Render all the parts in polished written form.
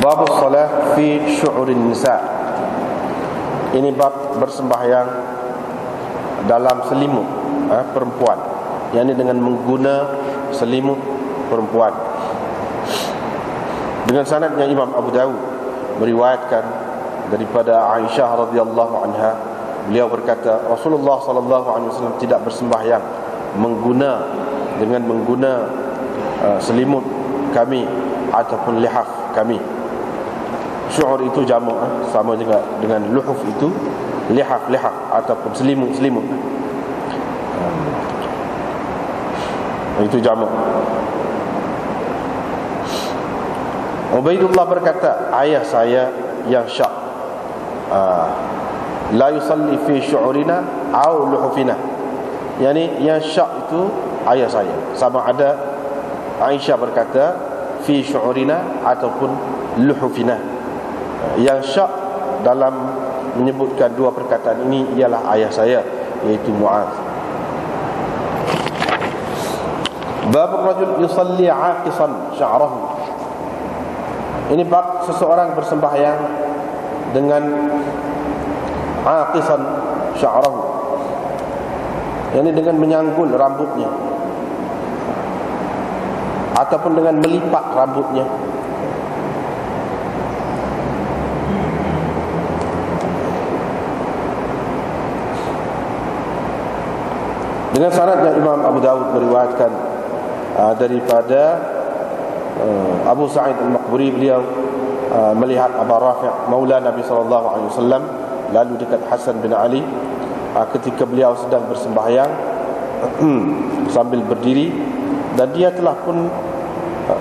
Bab salat fi syu'urin nisa. Ini bab bersembahyang dalam selimut perempuan, yakni dengan mengguna selimut perempuan. Dengan sanadnya Imam Abu Dawud meriwayatkan daripada Aisyah radhiyallahu anha, beliau berkata Rasulullah sallallahu alaihi wasallam tidak bersembahyang dengan mengguna selimut kami ataupun lihaf kami. Syu'ur itu jamak, sama juga dengan luhuf itu lihaf ataupun selimut. Itu jamak. Ubaidullah berkata, ayah saya yang syak la yusalli fi syu'urina au luhufina. Yani yang syak itu ayah saya. Sama ada Aisyah berkata fi syu'urina ataupun luhufina. Yang syak dalam menyebutkan dua perkataan ini ialah ayah saya, iaitu Mu'adz. Bab rajul yusalli 'aqisan sya'rahu. Ini bab seseorang bersembahyang dengan 'aqisan sya'rahu, yakni dengan menyanggul rambutnya ataupun dengan melipat rambutnya. Dengan sanadnya Imam Abu Dawud meriwayatkan daripada Abu Sa'id Al-Maqburi, beliau melihat Abu Rafi' maula Nabi SAW lalu dekat Hasan bin Ali ketika beliau sedang bersembahyang sambil berdiri, dan dia telah pun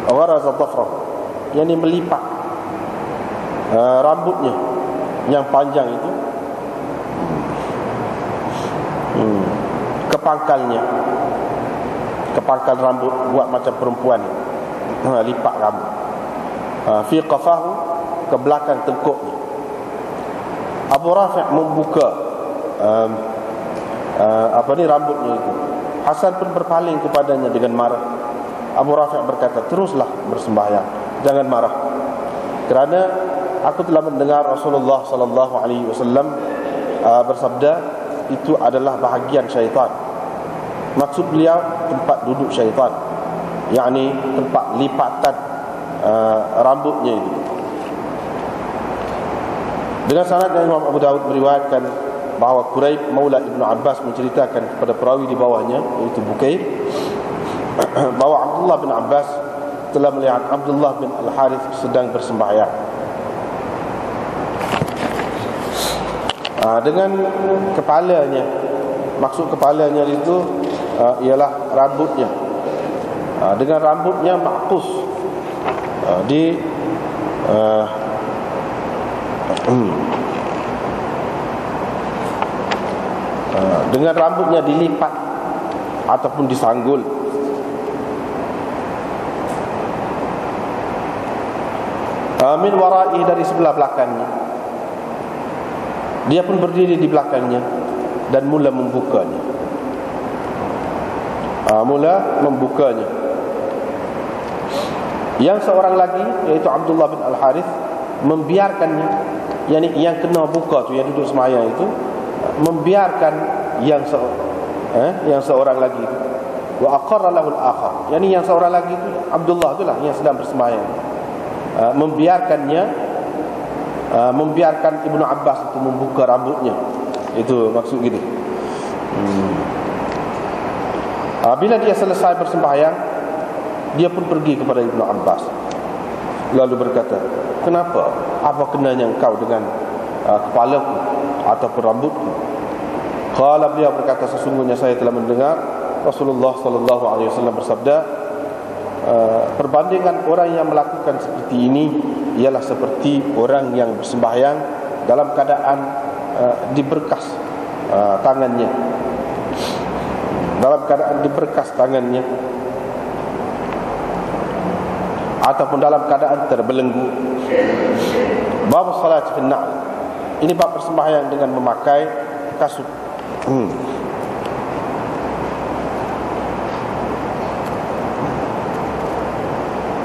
gharaza dhafrah, yakni melipat rambutnya yang panjang itu kepangkal rambut, buat macam perempuan lipat rambut fi qafahu, ke belakang tengkuknya. Abu Rafi' membuka rambutnya itu. Hasan pun berpaling kepadanya dengan marah. Abu Rafi' berkata, teruslah bersembahyang, jangan marah, kerana aku telah mendengar Rasulullah sallallahu alaihi wasallam bersabda, itu adalah bahagian syaitan. Maksud beliau tempat duduk syaitan, yakni tempat lipatan rambutnya itu. Dengan sanad yang Imam Abu Dawud meriwayatkan bahawa Quraib maula Ibnu Abbas menceritakan kepada perawi di bawahnya, iaitu Bukair, bahawa Abdullah bin Abbas telah melihat Abdullah bin Al-Harith sedang bersembahyang dengan kepalanya. Maksud kepalanya itu ialah rambutnya, dengan rambutnya maqus dengan rambutnya dilipat ataupun disanggul. Min wara'i, dari sebelah belakangnya. Dia pun berdiri di belakangnya dan mula membukanya. Yang seorang lagi, iaitu Abdullah bin Al-Harith, membiarkannya, yakni yang kena buka tu, yang duduk sembahyang itu, membiarkan yang seorang lagi itu. Wa aqarra lahu al-akhar, yakni yang seorang lagi itu, Abdullah itulah yang sedang bersembahyang, membiarkan Ibnu Abbas itu membuka rambutnya. Itu maksud gitu. Bila dia selesai bersembahyang, dia pun pergi kepada Ibnu Abbas lalu berkata, kenapa? Apa kenanya engkau dengan kepalaku ataupun rambutku? Qala, beliau berkata, sesungguhnya saya telah mendengar Rasulullah sallallahu alaihi wasallam bersabda, perbandingan orang yang melakukan seperti ini ialah seperti orang yang bersembahyang dalam keadaan diberkas tangannya, ataupun dalam keadaan terbelenggu. Bab salat fi an-na'l. Ini bab bersembahyang dengan memakai kasut.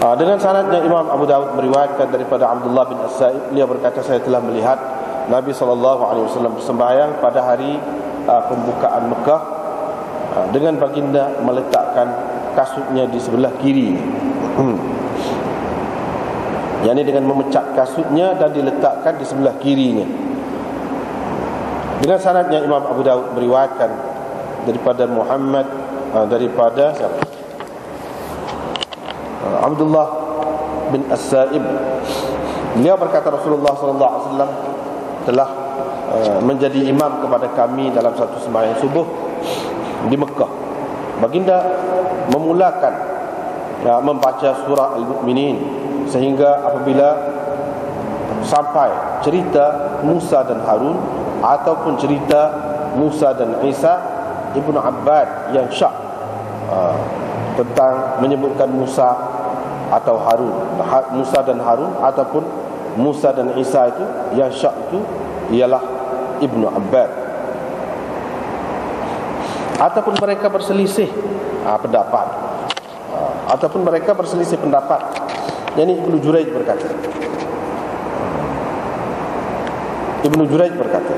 Dengan sanadnya Imam Abu Dawud meriwayatkan daripada Abdullah bin As-Sa'ib, beliau berkata, saya telah melihat Nabi SAW bersembahyang pada hari pembukaan Mekah dengan baginda meletakkan kasutnya di sebelah kiri. Yani dengan memecat kasutnya dan diletakkan di sebelah kirinya. Dengan sanadnya Imam Abu Dawud meriwayatkan daripada Muhammad daripada siapa? Abdullah bin As-Sa'ib, beliau berkata Rasulullah SAW telah menjadi imam kepada kami dalam satu sembahyang subuh di Mekah. Baginda memulakan membaca surah Al-Mu'minin sehingga apabila sampai cerita Musa dan Harun ataupun cerita Musa dan Isa, Ibnu Abbad yang syak tentang menyebutkan Musa atau Harun, Musa dan Harun ataupun Musa dan Isa, itu yang syak itu ialah Ibnu Abbad. Ataupun mereka berselisih pendapat, ataupun mereka berselisih pendapat. Yani Ibnu Jurayj berkata,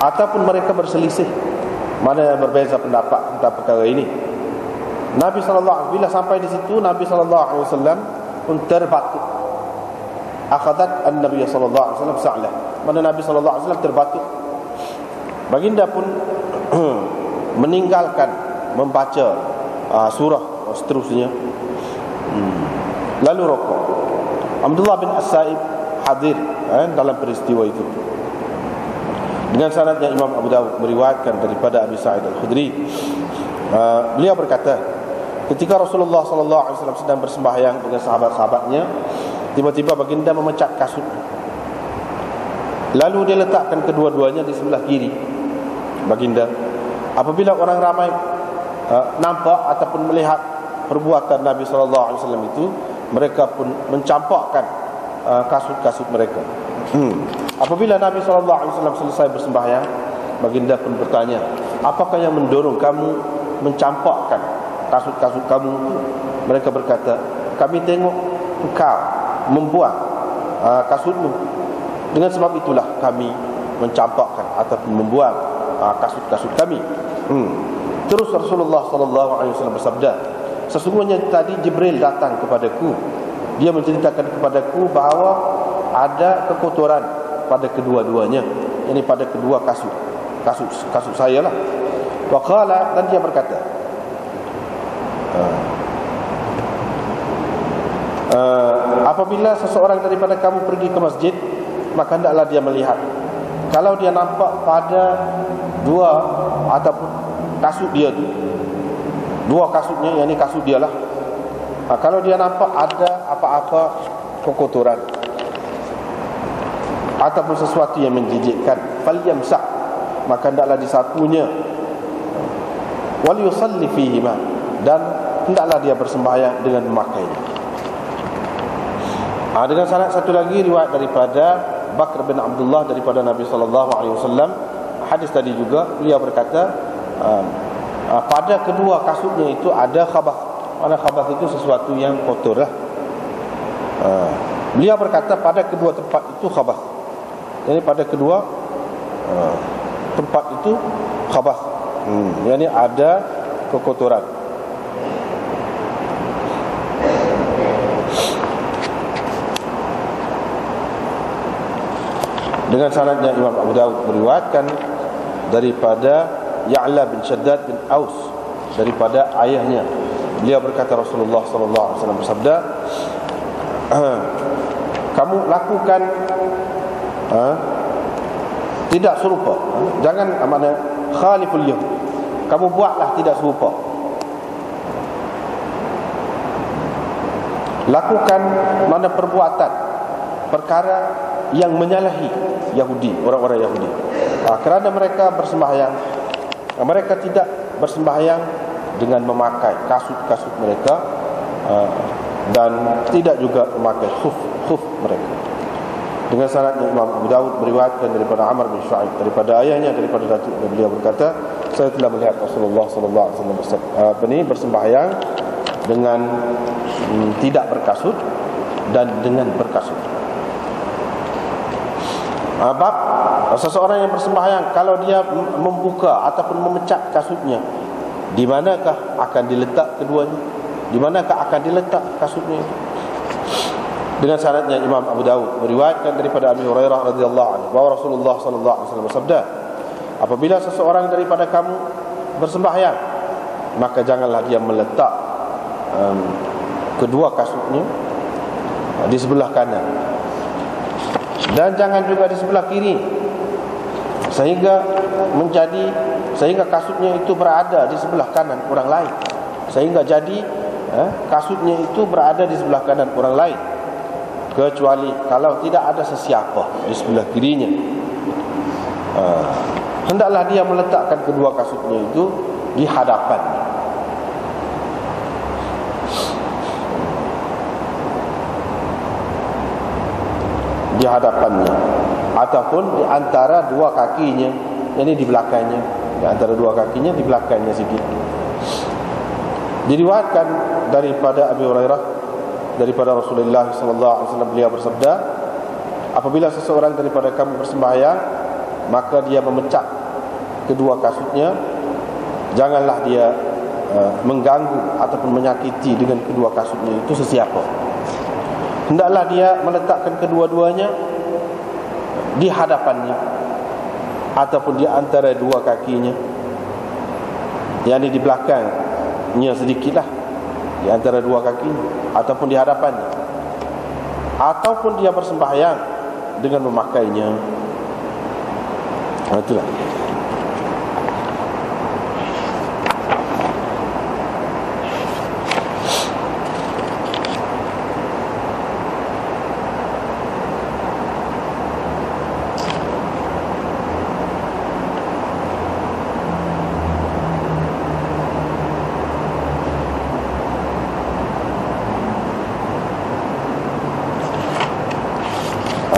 ataupun mereka berselisih, mana yang berbeza pendapat tentang perkara ini. Nabi SAW bila sampai di situ, Nabi SAW pun terbatuk. Akhadat an-Nabi SAW sa'lah, mana Nabi SAW terbatuk. Baginda pun meninggalkan membaca surah seterusnya, lalu rokok. Abdullah bin As-Sa'ib hadir dalam peristiwa itu. Dengan sanadnya Imam Abu Dawud meriwayatkan daripada Abi Sa'id Al-Khudri, beliau berkata, ketika Rasulullah SAW sedang bersembahyang dengan sahabat-sahabatnya, tiba-tiba baginda memecat kasut, lalu dia letakkan kedua-duanya di sebelah kiri baginda. Apabila orang ramai nampak ataupun melihat perbuatan Nabi SAW itu, mereka pun mencampakkan kasut-kasut mereka. Apabila Nabi SAW selesai bersembahyang, baginda pun bertanya, apakah yang mendorong kamu mencampakkan kasut-kasut kamu itu? Mereka berkata, kami tengok engkau membuang kasutmu, dengan sebab itulah kami mencampakkan ataupun membuang kasut-kasut kami. Terus Rasulullah SAW bersabda, sesungguhnya tadi Jibril datang kepadaku, dia menceritakan kepadaku bahawa ada kekotoran pada kedua-duanya, yakni pada kedua kasut saya lah. Waqala, dan dia berkata, apabila seseorang daripada kamu pergi ke masjid, maka hendaklah dia melihat. Kalau dia nampak pada dua ataupun kasut dia tu, dua kasutnya, yang ni kasut dia lah, kalau dia nampak ada apa-apa kekotoran ataupun sesuatu yang menjijikkan, falyamsah, maka hendaklah disapunya, wal yusalli fihima, dan hendaklah dia bersembahyang dengan memakainya. Dengan sanad satu lagi riwayat daripada Bakr bin Abdullah daripada Nabi SAW, hadis tadi juga, beliau berkata, pada kedua kasutnya itu ada khabath. Mana khabath itu sesuatu yang kotor lah. Beliau berkata pada kedua tempat itu khabath. Jadi pada kedua tempat itu khabath, yani ada kekotoran. Dengan sanadnya Imam Abu Dawud meriwayatkan daripada Ya'la bin Shaddad bin Aus daripada ayahnya, beliau berkata Rasulullah SAW bersabda, kamu lakukan tidak serupa, jangan mana khaliful yahud, kamu buatlah tidak serupa, lakukan mana perbuatan perkara yang menyalahi Yahudi, orang-orang Yahudi, kerana mereka bersembahyang, mereka tidak bersembahyang dengan memakai kasut-kasut mereka, dan tidak juga memakai khuf mereka. Dengan sanadnya Imam Abu Dawud meriwayatkan daripada Amr bin Shu'aib daripada ayahnya, daripada datuk, beliau berkata, saya telah melihat Rasulullah SAW bersembahyang dengan tidak berkasut dan dengan berkasut. Bab seseorang yang bersembahyang kalau dia membuka ataupun memecat kasutnya, di manakah akan diletak keduanya? Di manakah akan diletak kasutnya itu? Dengan syaratnya Imam Abu Dawud meriwayatkan daripada Abi Hurairah radhiyallahu anhu bahwa Rasulullah sallallahu alaihi wasallam bersabda, apabila seseorang daripada kamu bersembahyang, maka janganlah dia meletak kedua kasutnya di sebelah kanan, dan jangan juga di sebelah kiri, sehingga kasutnya itu berada di sebelah kanan orang lain, sehingga jadi kasutnya itu berada di sebelah kanan orang lain, kecuali kalau tidak ada sesiapa di sebelah kirinya. Hendaklah dia meletakkan kedua kasutnya itu di hadapannya. Di hadapannya ataupun di antara dua kakinya, ini di belakangnya, di antara dua kakinya, di belakangnya sedikit. Diriwayatkan daripada Abi Hurairah daripada Rasulullah sallallahu alaihi wasallam, beliau bersabda, apabila seseorang daripada kamu bersembahyang, maka dia memecah kedua kasutnya, janganlah dia mengganggu ataupun menyakiti dengan kedua kasutnya itu sesiapa. Hendaklah dia meletakkan kedua-duanya di hadapannya ataupun di antara dua kakinya, yang di belakangnya sedikitlah, di antara dua kakinya ataupun di hadapannya, ataupun dia bersembahyang dengan memakainya. Itulah.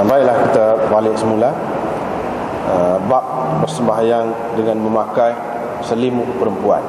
Baiklah, kita balik semula. Bab bersembahyang dengan memakai selimut perempuan.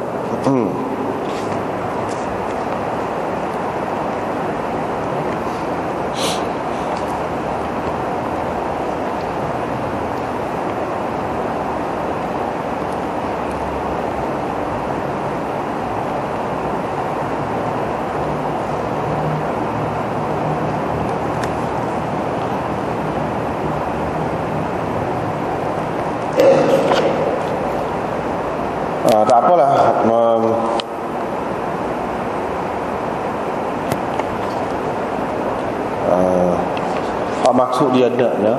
Tak apalah, maksud dia hendaknya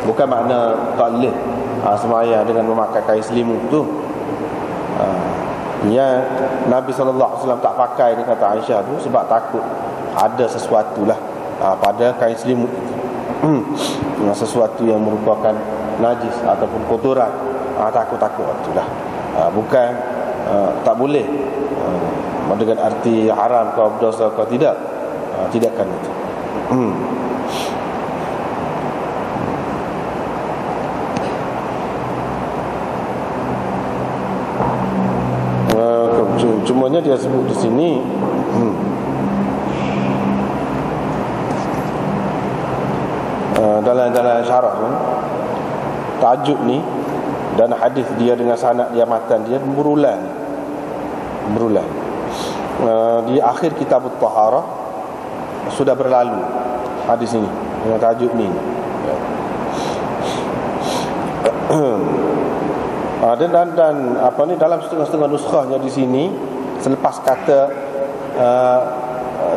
bukan makna tak boleh sembahyang dengan memakai kain selimut tu. Yang Nabi SAW tak pakai, ni kata Aisyah tu, sebab takut ada sesuatu lah pada kain selimut itu, sesuatu yang merupakan najis ataupun kotoran. Takut-takut itulah. Bukan tak boleh dengan arti haram kau berdosa kau tidak. Tidakkan itu. Cumanya dia sebut di sini dalam syarah tajuk ni dan hadis dia dengan sanad dia, matan dia berulang. Di akhir kitab At-Taharah sudah berlalu hadis ini dengan tajuk ni. Dan apa ni, dalam setengah-setengah nuskhahnya di sini selepas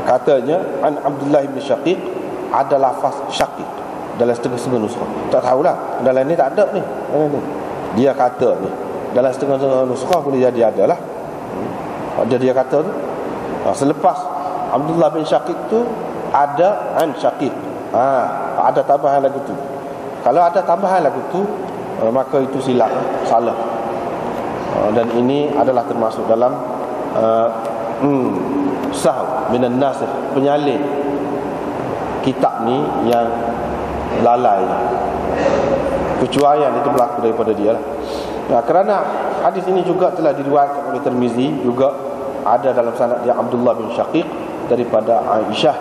katanya an Abdullah bin Syaqiq, ada lafaz Syaqiq dalam setengah-setengah nuskhah. Tak tahulah, dalam ni tak ada ni. Dia kata ni dalam setengah-setengah nuskhah boleh jadi adalah dia kata tu selepas Abdullah bin Syaqiq tu ada an Syaqiq. Ada tambahan lagu tu. Kalau ada tambahan lagu tu, maka itu silap, salah. Dan ini adalah termasuk dalam sahw minan nasikh, penyalin kitab ni yang lalai. Kecuaian itu berlaku daripada dia lah. Kerana hadis ini juga telah diriwayatkan oleh Tirmizi juga ada dalam sanad dia Abdullah bin Syaqiq daripada Aisyah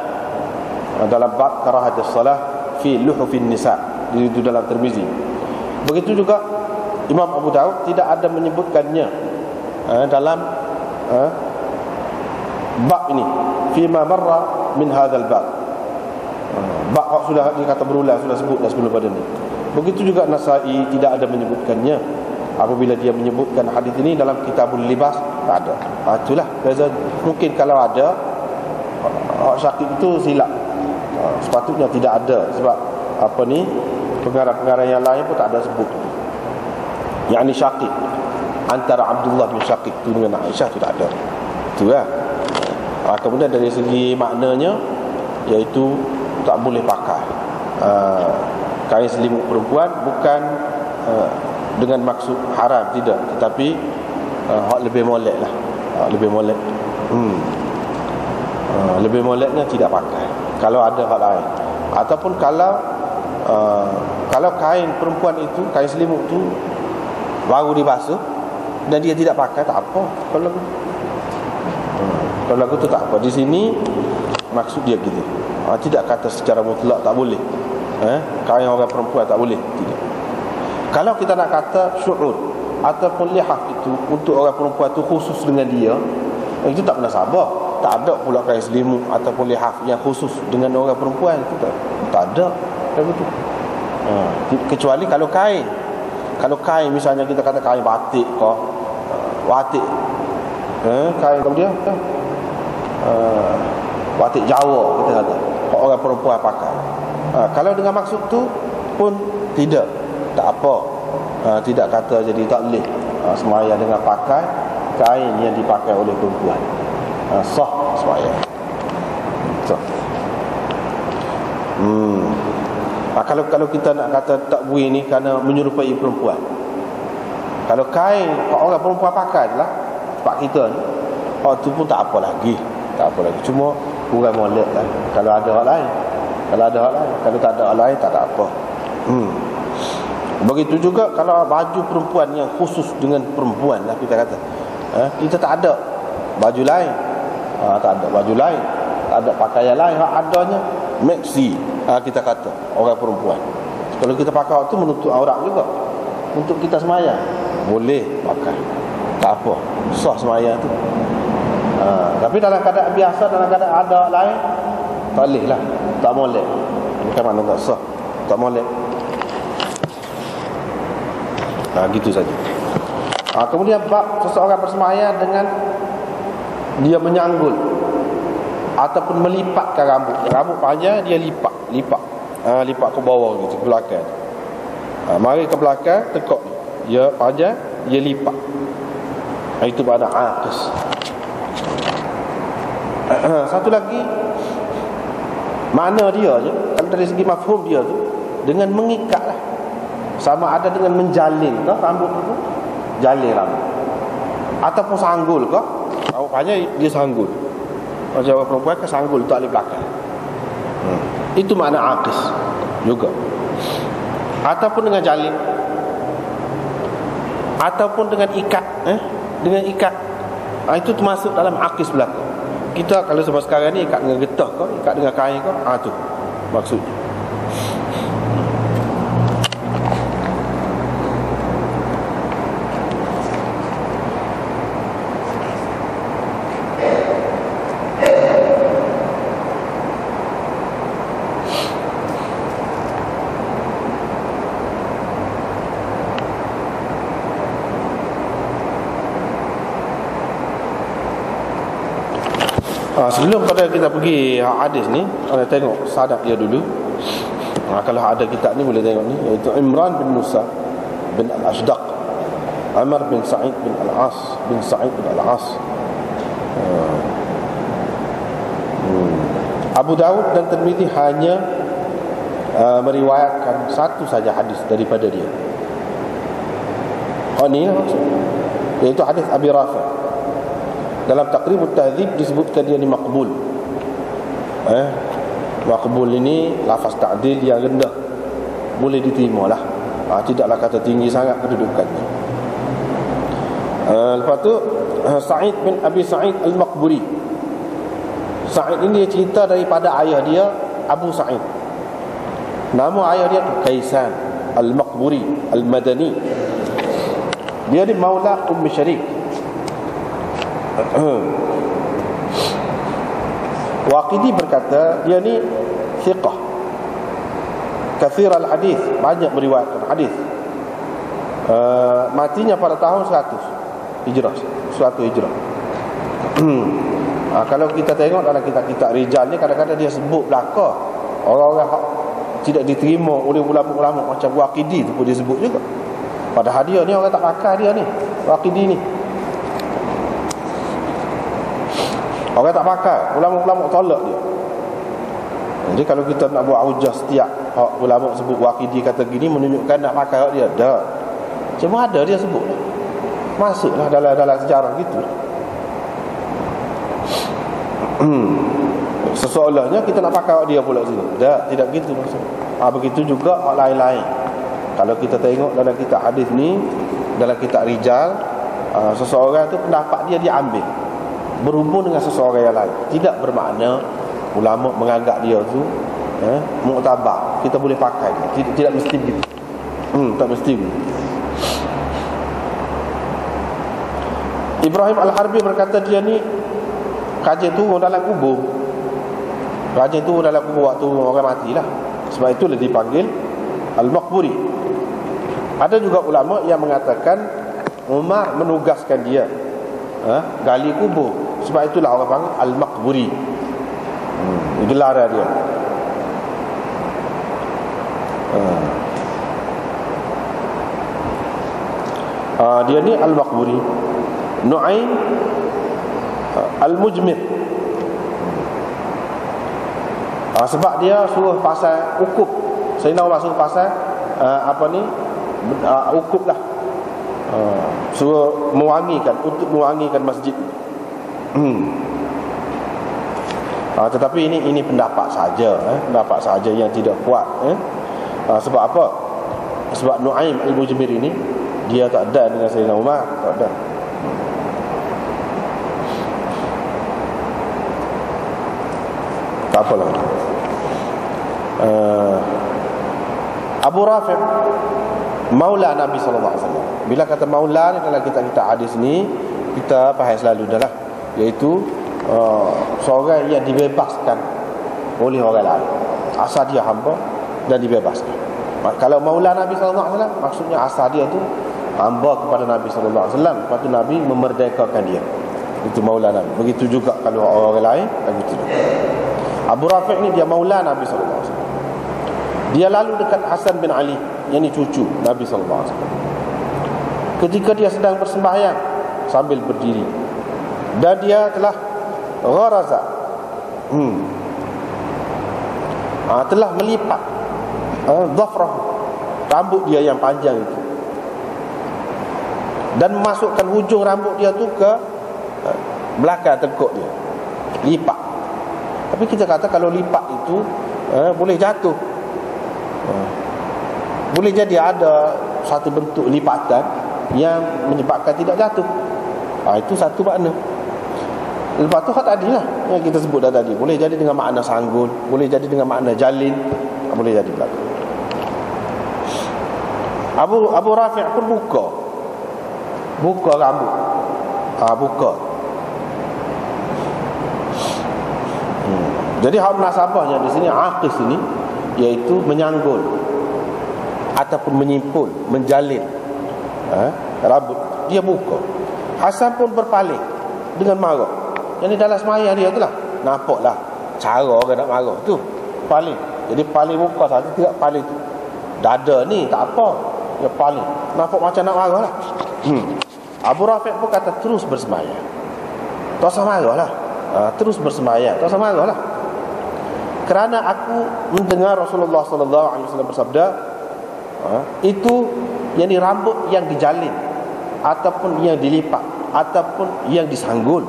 dalam bab karahatus salah fi luhufin nisa, itu dalam Tirmizi. Begitu juga Imam Abu Daud tidak ada menyebutkannya dalam bab ini, fima marra min hadzal bab. Bab sudah dikata berulang, sudah sebut dah sebelum pada ini. Begitu juga Nasai tidak ada menyebutkannya. Apabila dia menyebutkan hadis ini dalam Kitabul Libas, tak ada. Itulah beza. Mungkin kalau ada Syakib itu silap. Sepatutnya tidak ada, sebab apa ni, pengarang-pengarang yang lain pun tak ada sebut. Yang ni Syakib antara Abdullah bin Syakib tu dengan Aisyah tu tak ada. Itulah. Kemudian dari segi maknanya, iaitu tak boleh pakai kain selimut perempuan, bukan dengan maksud haram, tidak, tetapi lebih molek lah, lebih molek. Lebih moleknya tidak pakai kalau ada hak lain. Ataupun kalau kain perempuan itu, kain selimut itu baru dibasuh dan dia tidak pakai, tak apa. Kalau lagu tu tak apa. Di sini maksud dia gitu. Tidak kata secara mutlak tak boleh. Kain orang perempuan tak boleh, tidak. Kalau kita nak kata syu'ur ataupun lihaf itu untuk orang perempuan tu khusus dengan dia, itu tak munasabah. Tak ada pula kain selimut ataupun lihaf yang khusus dengan orang perempuan, itu tak ada. Begitu. Kecuali kalau kain misalnya kita kata kain batik ke, batik kain kemudian batik Jawa kita kata orang perempuan pakai. Kalau dengan maksud tu pun tidak, tak apa. Tidak kata jadi tak boleh sembahyang dengan pakai kain yang dipakai oleh perempuan. Sah sembahyang. So. Kalau kita nak kata tak boleh ni kerana menyerupai perempuan. Kalau kain orang perempuan pakai lah tempat kita ni, tu pun tak apa lagi. Tak apa lagi. Cuma kurang molek lah kalau ada hal lain. Kalau tak ada hal lain, tak ada apa. Begitu juga kalau baju perempuan yang khusus dengan perempuan lah kita kata. Kita tak ada baju lain. Tak ada baju lain, tak ada pakaian lain. Adanya maxi, kita kata orang perempuan. Kalau kita pakai itu menutup aurat juga. Untuk kita semayang boleh pakai, tak apa, sah semayang tu. Tapi dalam keadaan biasa, dalam keadaan ada lain, tak boleh lah, tak molek. Bukan mana tak sah, tak molek. Gitu saja. Kemudian bab seseorang bersemayang dengan dia menyanggul ataupun melipatkan rambut panjang, dia lipat ke bawah gitu, ke belakang. Mari ke belakang, tekuk dia panjang, dia lipat. Itu makna aqis. Satu lagi makna dia je, kalau dari segi mafhum dia tu, dengan mengikat lah. Sama ada dengan menjalin ke rambut tu, jalin rambut, ataupun sanggul ke rambut panjang, dia sanggul. Macam orang perempuan ke sanggul tak boleh belakang. Itu makna aqis juga. Ataupun dengan jalin, ataupun dengan ikat, dengan ikat. Itu termasuk dalam aqis belaka. Kita kalau sebab sekarang ni ikat dengan getah ke, ikat dengan kain ke, tu maksudnya. Sebelum pada kita pergi hadis ni, kita tengok sanad dia dulu. Kalau ada kitab ni boleh tengok ni, iaitu Imran bin Musa bin Al-Ashdaq, Amr bin Sa'id bin Al-As bin Sa'id bin Al-As. Abu Daud dan Tirmizi hanya meriwayatkan satu saja hadis daripada dia. Ni iaitu hadis Abi Rafi'. Dalam Taqribut Tahdzib disebutkan dia ni maqbul. Maqbul ini lafaz ta'dil yang rendah, boleh diterima lah. Tidaklah kata tinggi sangat kedudukannya. Lepas tu Sa'id bin Abi Sa'id Al-Maqburi. Sa'id ini dia cerita daripada ayah dia Abu Sa'id. Nama ayah dia tu Kaisan Al-Maqburi Al-Madani. Dia di Maula Syarik. Waqidi berkata dia ni thiqah, kathir al-hadis, banyak meriwayatkan hadis. Matinya pada tahun 100 Hijrah, 100 Hijrah. Kalau kita tengok dalam kitab-kitab rijal ni, kadang-kadang dia sebut belaka orang-orang tidak diterima oleh ulama-ulama macam Waqidi tu pun dia sebut juga. Padahal dia ni orang tak pakai dia ni, Waqidi ni. Orang tak pakai, ulama-ulama tolak dia. Jadi kalau kita nak buat hujah setiap ulama sebut Waqidi kata gini, menunjukkan nak pakai hak dia, dah. Cuma ada dia sebut, masuklah dalam sejarah gitu. Seseolahnya kita nak pakai hak dia pula sini. Dah, tidak gitu maksud. Begitu juga hak lain-lain. Kalau kita tengok dalam kitab hadis ni, dalam kitab rijal, seseorang tu pendapat dia diambil berhubung dengan seseorang yang lain. Tidak bermakna ulama menganggap dia tu muktabar, kita boleh pakai dia. Tidak mesti begitu. Tak mesti begitu. Ibrahim Al-Harbi berkata dia ni kaji turun dalam kubur. Kaji turun dalam kubur waktu orang matilah. Sebab itulah dipanggil Al-Maqburi. Ada juga ulama yang mengatakan Umar menugaskan dia gali kubur. Sebab itulah orang panggil Al-Maqburi. Gelar dia. Dia ni Al-Maqburi. Nu'aim Al-Mujmir. Sebab dia suruh pasal ukub. Sayyidina Umar suruh pasal ukub lah. Suruh mewangikan, untuk mewangikan masjid. Tetapi ini pendapat saja, pendapat saja yang tidak kuat. Sebab apa? Sebab Nu'aim Al-Mujmir ini dia tak ada dengan Sayyidina Umar, tak ada. Tak apalah. Abu Rafi' Maula Nabi sallallahu alaihi wasallam. Bila kata maula ni dalam kitab-kitab hadis ni kita faham selalu dah lah, iaitu seorang yang dibebaskan oleh orang lain, asal dia hamba dan dibebaskan. Kalau maula Nabi sallallahu alaihi wasallam maksudnya asal dia tu hamba kepada Nabi sallallahu alaihi wasallam, lepas tu Nabi memerdekakan dia. Itu maula Nabi. Begitu juga kalau orang lain begitu. Abu Rafi' ni dia maula Nabi sallallahu alaihi wasallam. Dia lalu dekat Hasan bin Ali, yang ni cucu Nabi sallallahu alaihi wasallam. Ketika dia sedang bersembahyang sambil berdiri, dan dia telah gharaza, telah melipat dhafrah, rambut dia yang panjang itu, dan memasukkan hujung rambut dia tu ke belakang tengkuk dia, lipat. Tapi kita kata kalau lipat itu boleh jatuh, boleh jadi ada satu bentuk lipatan yang menyebabkan tidak jatuh. Itu satu makna. Lepas tu hak tadi lah yang kita sebut dah tadi, boleh jadi dengan makna sanggul, boleh jadi dengan makna jalin, boleh jadi belakang. Abu Rafi' pun buka rambut, buka. Jadi hak munasabahnya di sini aqis ini iaitu menyanggul ataupun menyimpul, menjalin rambut. Dia buka. Hasan pun berpaling dengan marah. Yang ni dalam semayang dia tu lah, nampaklah cara orang nak marah tu, paling. Jadi paling buka saja, tidak paling tu dada ni tak apa, dia paling nampak macam nak marah lah. Abu Rafi' pun kata terus bersemayang, tak usah marah lah, terus bersemayang, tak usah marah lah. Kerana aku mendengar Rasulullah sallallahu alaihi wasallam bersabda, itu yang ni rambut yang dijalin ataupun yang dilipat ataupun yang disanggul,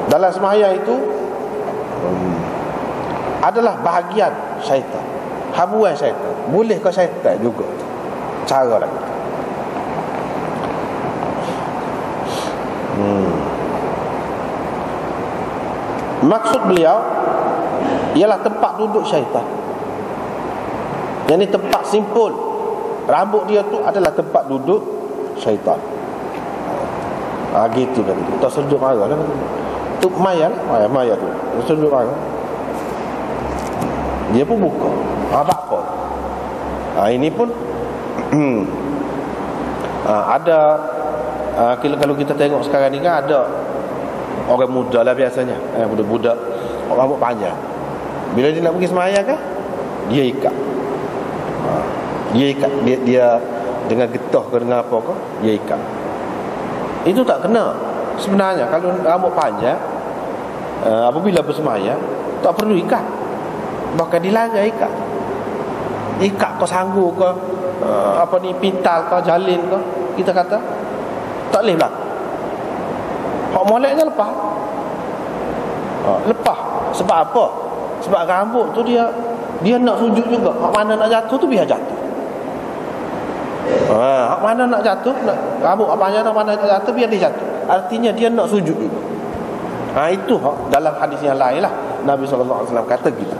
dalam sembahyang itu adalah bahagian syaitan, habuan syaitan. Boleh ke syaitan juga cara lagi. Maksud beliau ialah tempat duduk syaitan. Yang ini tempat simpul. Rambut dia tu adalah tempat duduk syaitan. Gitu kan. Tak sujud marah lah. Tu maya tu. Sujud marah. Dia pun buka. Apa? Ini pun ada kalau kita tengok sekarang ni kan ada orang muda lah biasanya, budak-budak rambut panjang. Bila dia nak pergi sembahyang kan, dia ikat. Dia dengan getah ke dengan apa ke, dia ikat. Itu tak kena. Sebenarnya kalau rambut panjang, apabila bersembahyang tak perlu ikat. Bahkan dilarang ikat. Ikat ke sanggu ke pintal ke jalin ke, kita kata tak boleh berlaku. Hak moleknya lepas. Lepas. Sebab apa? Sebab rambut tu dia nak sujud juga. Hak mana nak jatuh tu biar jatuh. Hak mana nak jatuh, rambut apa yang mana nak jatuh biar dia jatuh. Artinya dia nak sujud juga. Itu dalam hadis yang lain lah Nabi SAW kata gitu.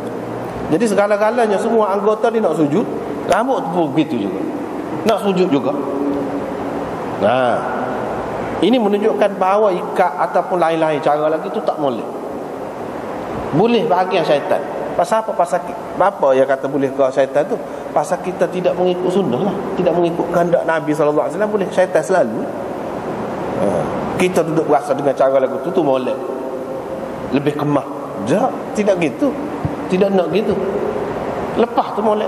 Jadi segala-galanya semua anggota dia nak sujud, rambut tu pun begitu juga, nak sujud juga. Ini menunjukkan bahawa ikat ataupun lain-lain cara lagi tu tak boleh. Boleh bahagian syaitan. Pasal apa? Pasal apa yang kata boleh ke syaitan tu? Pasal kita tidak mengikut sunnah lah, tidak mengikut kehendak Nabi SAW. Boleh syaitan selalu. Kita duduk berasa dengan cara lagu tu molek, lebih kemah. Tidak gitu. Tidak nak gitu. Lepas tu molek.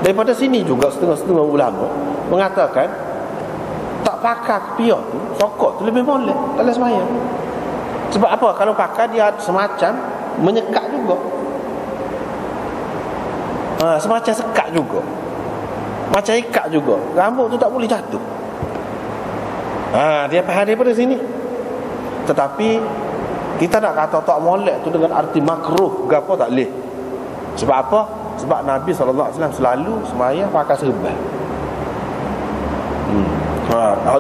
Daripada sini juga setengah-setengah ulama mengatakan tak pakai kepiah tu, sokok tu lebih molek dalam sembahyang. Sebab apa? Kalau pakai dia semacam menyekat juga. Semacam sekat juga. Macam ikat juga. Rambut tu tak boleh jatuh. Dia faham daripada sini. Tetapi kita nak kata tak molek tu dengan arti makruh ke apa, tak boleh. Sebab apa? Sebab Nabi SAW selalu sembahyang pakai serban.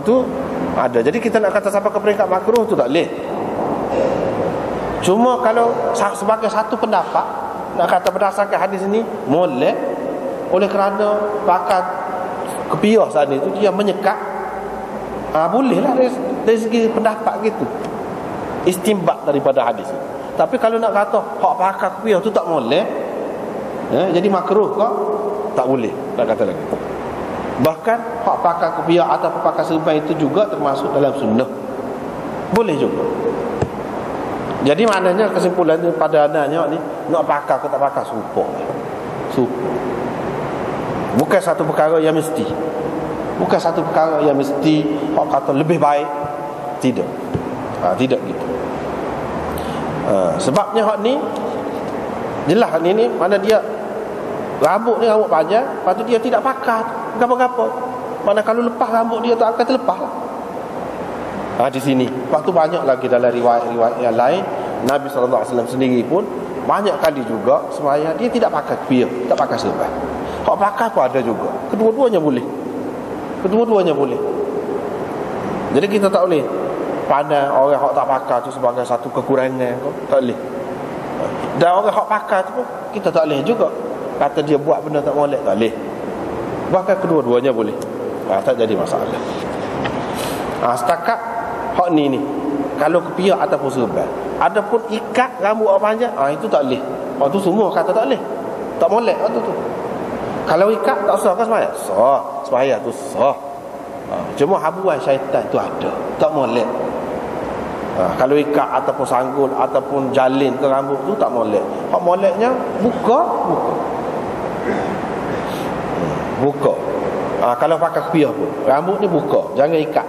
Tu ada. Jadi kita nak kata sampai ke peringkat makruh tu tak boleh. Cuma kalau sebagai satu pendapat nak kata berdasarkan hadis ini molek, oleh kerana pakai kepiah saat itu dia menyekat, bolehlah dari segi pendapat gitu, istimbat daripada hadis. Tapi kalau nak kata hak pakai kepiah tu tak molek, jadi makruh ke? Tak boleh nak kata lagi. Bahkan hak pakai kepiah atau pakai serban itu juga termasuk dalam sunnah, boleh juga. Jadi maknanya kesimpulannya pada adanya ni, nak pakai ke tak pakai serupa. Bukan satu perkara yang mesti. Bukan satu perkara yang mesti hak kata lebih baik. Tidak. Tidak gitu. Sebabnya hak ni jelas ni mana dia rambut ni rambut panjang, lepas tu dia tidak pakai gapo-gapo. Mana kalau lepas rambut dia tak akan terlepas lah. Di sini. Lepas tu banyak lagi dalam riwayat-riwayat yang lain, Nabi SAW sendiri pun banyak kali juga sembahyang dia tidak pakai kepiah, tak pakai serban. Hak pakai pun ada juga. Kedua-duanya boleh. Jadi kita tak boleh pandang orang hak tak pakai tu sebagai satu kekurangan, tak boleh. Dan orang hak pakai tu pun kita tak boleh juga kata dia buat benda tak molek, tak boleh. Bahkan kedua-duanya boleh. Tak jadi masalah. Setakat hak ni kalau kepiah ataupun serban. Adapun ikat rambut panjang, itu tak boleh. Waktu semua kata tak boleh, tak molek waktu tu. Kalau ikat tak sah ke sembahyang? Sah. Sembahyang tu sah. Cuma habuan syaitan tu ada, tak molek. Kalau ikat ataupun sanggul ataupun jalin ke rambut tu tak molek. Hak moleknya buka. Kalau pakai kepiah pun rambut ni buka, jangan ikat.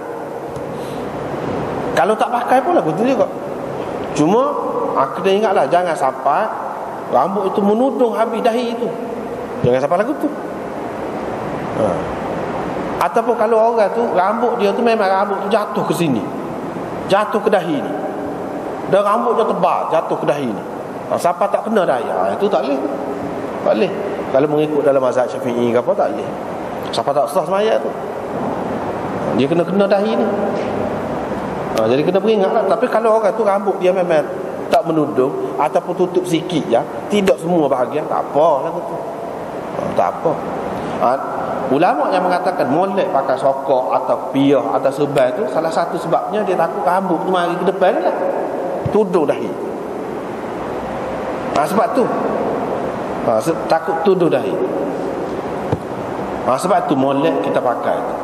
Kalau tak pakai pun lagu tu juga. Cuma kena ingatlah, jangan sampai rambut itu menudung habis dahi itu. Jangan sampai lagu tu. Ataupun kalau orang tu rambut dia tu memang rambut tu jatuh ke sini, jatuh ke dahi ni, dan rambutnya tebal jatuh ke dahi ni, sampai tak kena dahi, itu tak boleh. Tak boleh. Kalau mengikut dalam mazhab Syafi'i ke apa, tak boleh. Sampai tak sah sembahyang tu, dia kena dahi ni. Jadi kena peringatlah. Tapi kalau orang tu rambut dia memang tak menudung ataupun tutup sikit ya, tidak semua bahagian, tak apa lah tu. Tak apa. Ulama yang mengatakan molek pakai sokok atau piah atau serban tu, salah satu sebabnya dia takut rambut tu mari ke depan lah, tudung dahi. Sebab tu takut tudung dahi. Sebab tu molek kita pakai tu.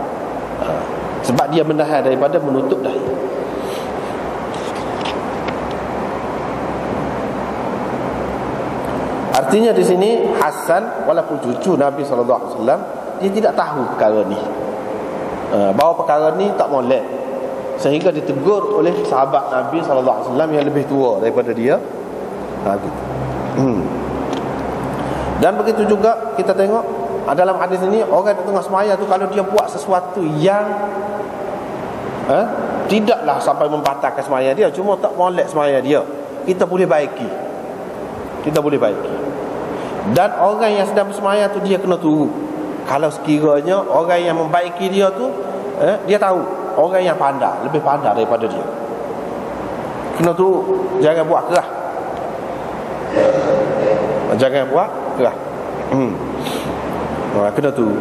Sebab dia menahan daripada menutup dahi. Artinya di sini Hasan walaupun cucu Nabi SAW, dia tidak tahu perkara ni, bahawa perkara ni tak molek, sehingga ditegur oleh sahabat Nabi SAW yang lebih tua daripada dia. Gitu. Dan begitu juga kita tengok dalam hadis ini, orang di tengah semaya tu kalau dia buat sesuatu yang tidaklah sampai membatalkan semaya dia, cuma tak molek semaya dia, kita boleh baiki. Dan orang yang sedang bersemaya tu dia kena tunggu. Kalau sekiranya orang yang membaiki dia tu dia tahu orang yang pandai, lebih pandai daripada dia, kena tunggu. Jangan buat kerah. Kena tunggu.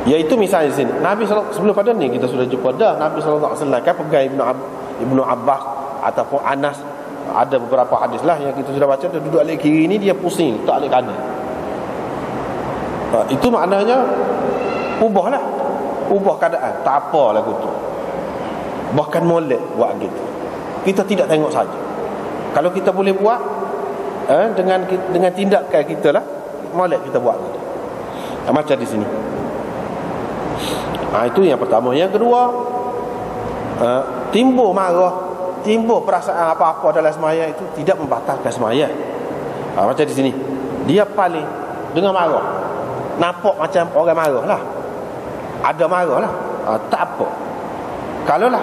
Iaitu misalnya di sini Nabi SAW, sebelum pada ni kita sudah jumpa dah, Nabi SAW kan pegang Ibnu Abbas ataupun Anas. Ada beberapa hadis lah yang kita sudah baca, dia duduk alik kiri ni, dia pusing tak alik kanan. Itu maknanya ubah keadaan, tak apa lah gitu. Bahkan molek buat gitu. Kita tidak tengok saja. Kalau kita boleh buat dengan tindakan kita lah, molek kita buat gitu. Macam di sini. Itu yang pertama. Yang kedua, timbul marah, timbul perasaan apa-apa dalam semaya itu tidak membatalkan semaya. Macam di sini, dia paling dengan marah, nampak macam orang marah lah, ada marah lah, tak apa. Kalau lah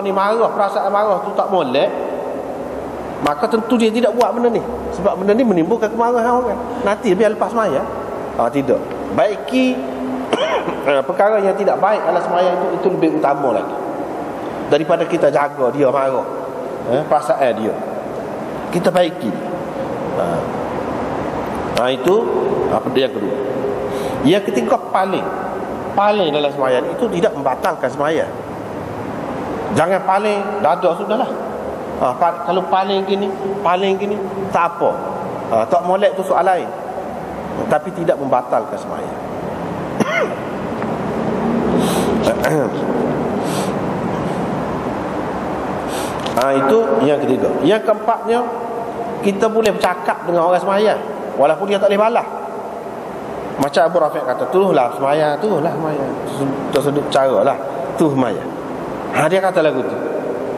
marah, perasaan marah tu tak molek, maka tentu dia tidak buat benda ni, sebab benda ni menimbulkan kemarahan orang. Nanti biar lepas semaya. Tidak, baiki perkara yang tidak baik dalam semaya itu lebih utama lagi daripada kita jaga dia marah, perasaan dia, kita baiki. Itu apa yang kedua. Yang ketiga, paling dalam sembahyang itu tidak membatalkan sembahyang. Jangan paling dada sudahlah. Kalau paling gini tak apa, tak molek tu soal lain, tapi tidak membatalkan sembahyang. Itu yang ketiga. Yang keempatnya, kita boleh bercakap dengan orang sembahyang walaupun dia tak boleh balas. Macam Abu Rafiq kata, tulah sembahyang, tersudut cara lah, tu sembahyang. Dia kata lagu tu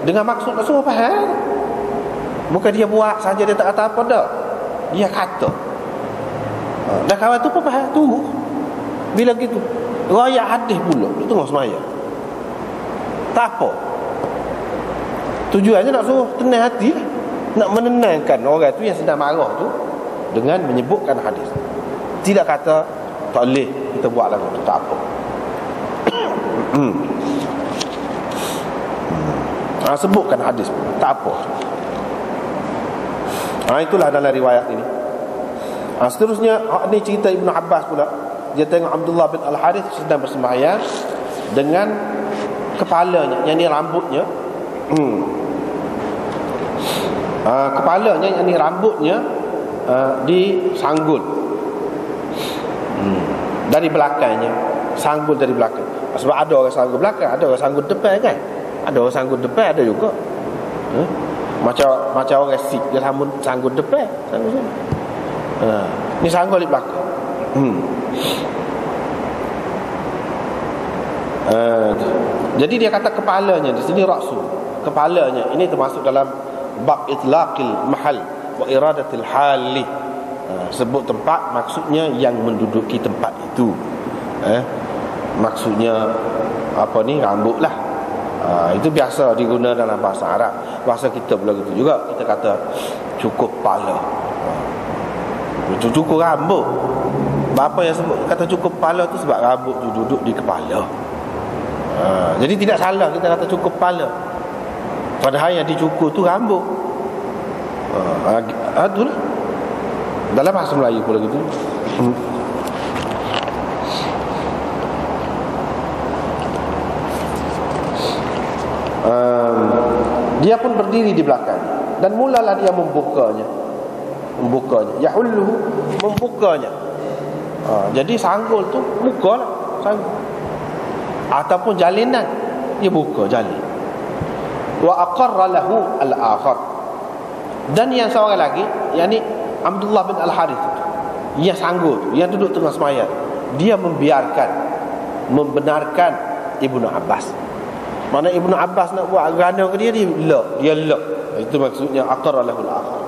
dengan maksud tak suruh faham. Bukan dia buat saja, dia tak kata apa dah, dia kata. Dan kawan tu pun faham tu. Bila gitu rakyat hadis pula dia tengok sembahyang, tak apa. Tujuannya nak suruh tenang hati, nak menenangkan orang tu yang sedang marah tu dengan menyebutkan hadis. Tidak kata tak boleh kita buat lagu tu, tak apa. Sebutkan hadis, tak apa. Itulah dalam riwayat ini. Seterusnya ni cerita Ibnu Abbas pula. Dia tengok Abdullah bin Al-Harith sedang bersembahyang dengan kepalanya, yang ni rambutnya, kepalanya yang ni rambutnya disanggul dari belakangnya, sanggul dari belakang. Sebab ada orang sanggul belakang, ada orang sanggul depan kan. Ada orang sanggul depan, ada juga. Macam orang sik dia sanggul depan, sanggul sini. Ni sanggul di belakang. Jadi dia kata kepalanya di sini ra'su, kepalanya ini termasuk dalam bab itlaqil mahal wa iradatil hali. Sebut tempat, maksudnya yang menduduki tempat itu. Maksudnya apa ni, rambut lah. Itu biasa digunakan dalam bahasa Arab. Bahasa kita pula gitu juga. Kita kata cukup kepala, cukup rambut. Bapa yang sebut kata cukup kepala tu sebab rambut tu duduk di kepala. Jadi tidak salah kita kata cukur kepala, padahal yang dicukur tu rambut. Itulah dalam bahasa Melayu pula gitu. Dia pun berdiri di belakang dan mulalah dia membukanya. Yahulluhu, membukanya. Jadi sanggul tu buka lah, sanggul. Ataupun jalinan, dia buka jalin. Wa aqarra lahu al-akhar. Dan yang seorang lagi, yakni Abdullah bin Al-Harith, yang sanggul, yang duduk tengah sembahyang, dia membenarkan Ibnu Abbas. Mana Ibnu Abbas nak buat gerhana ke dia lek. Itu maksudnya aqarra lahu al-akhar.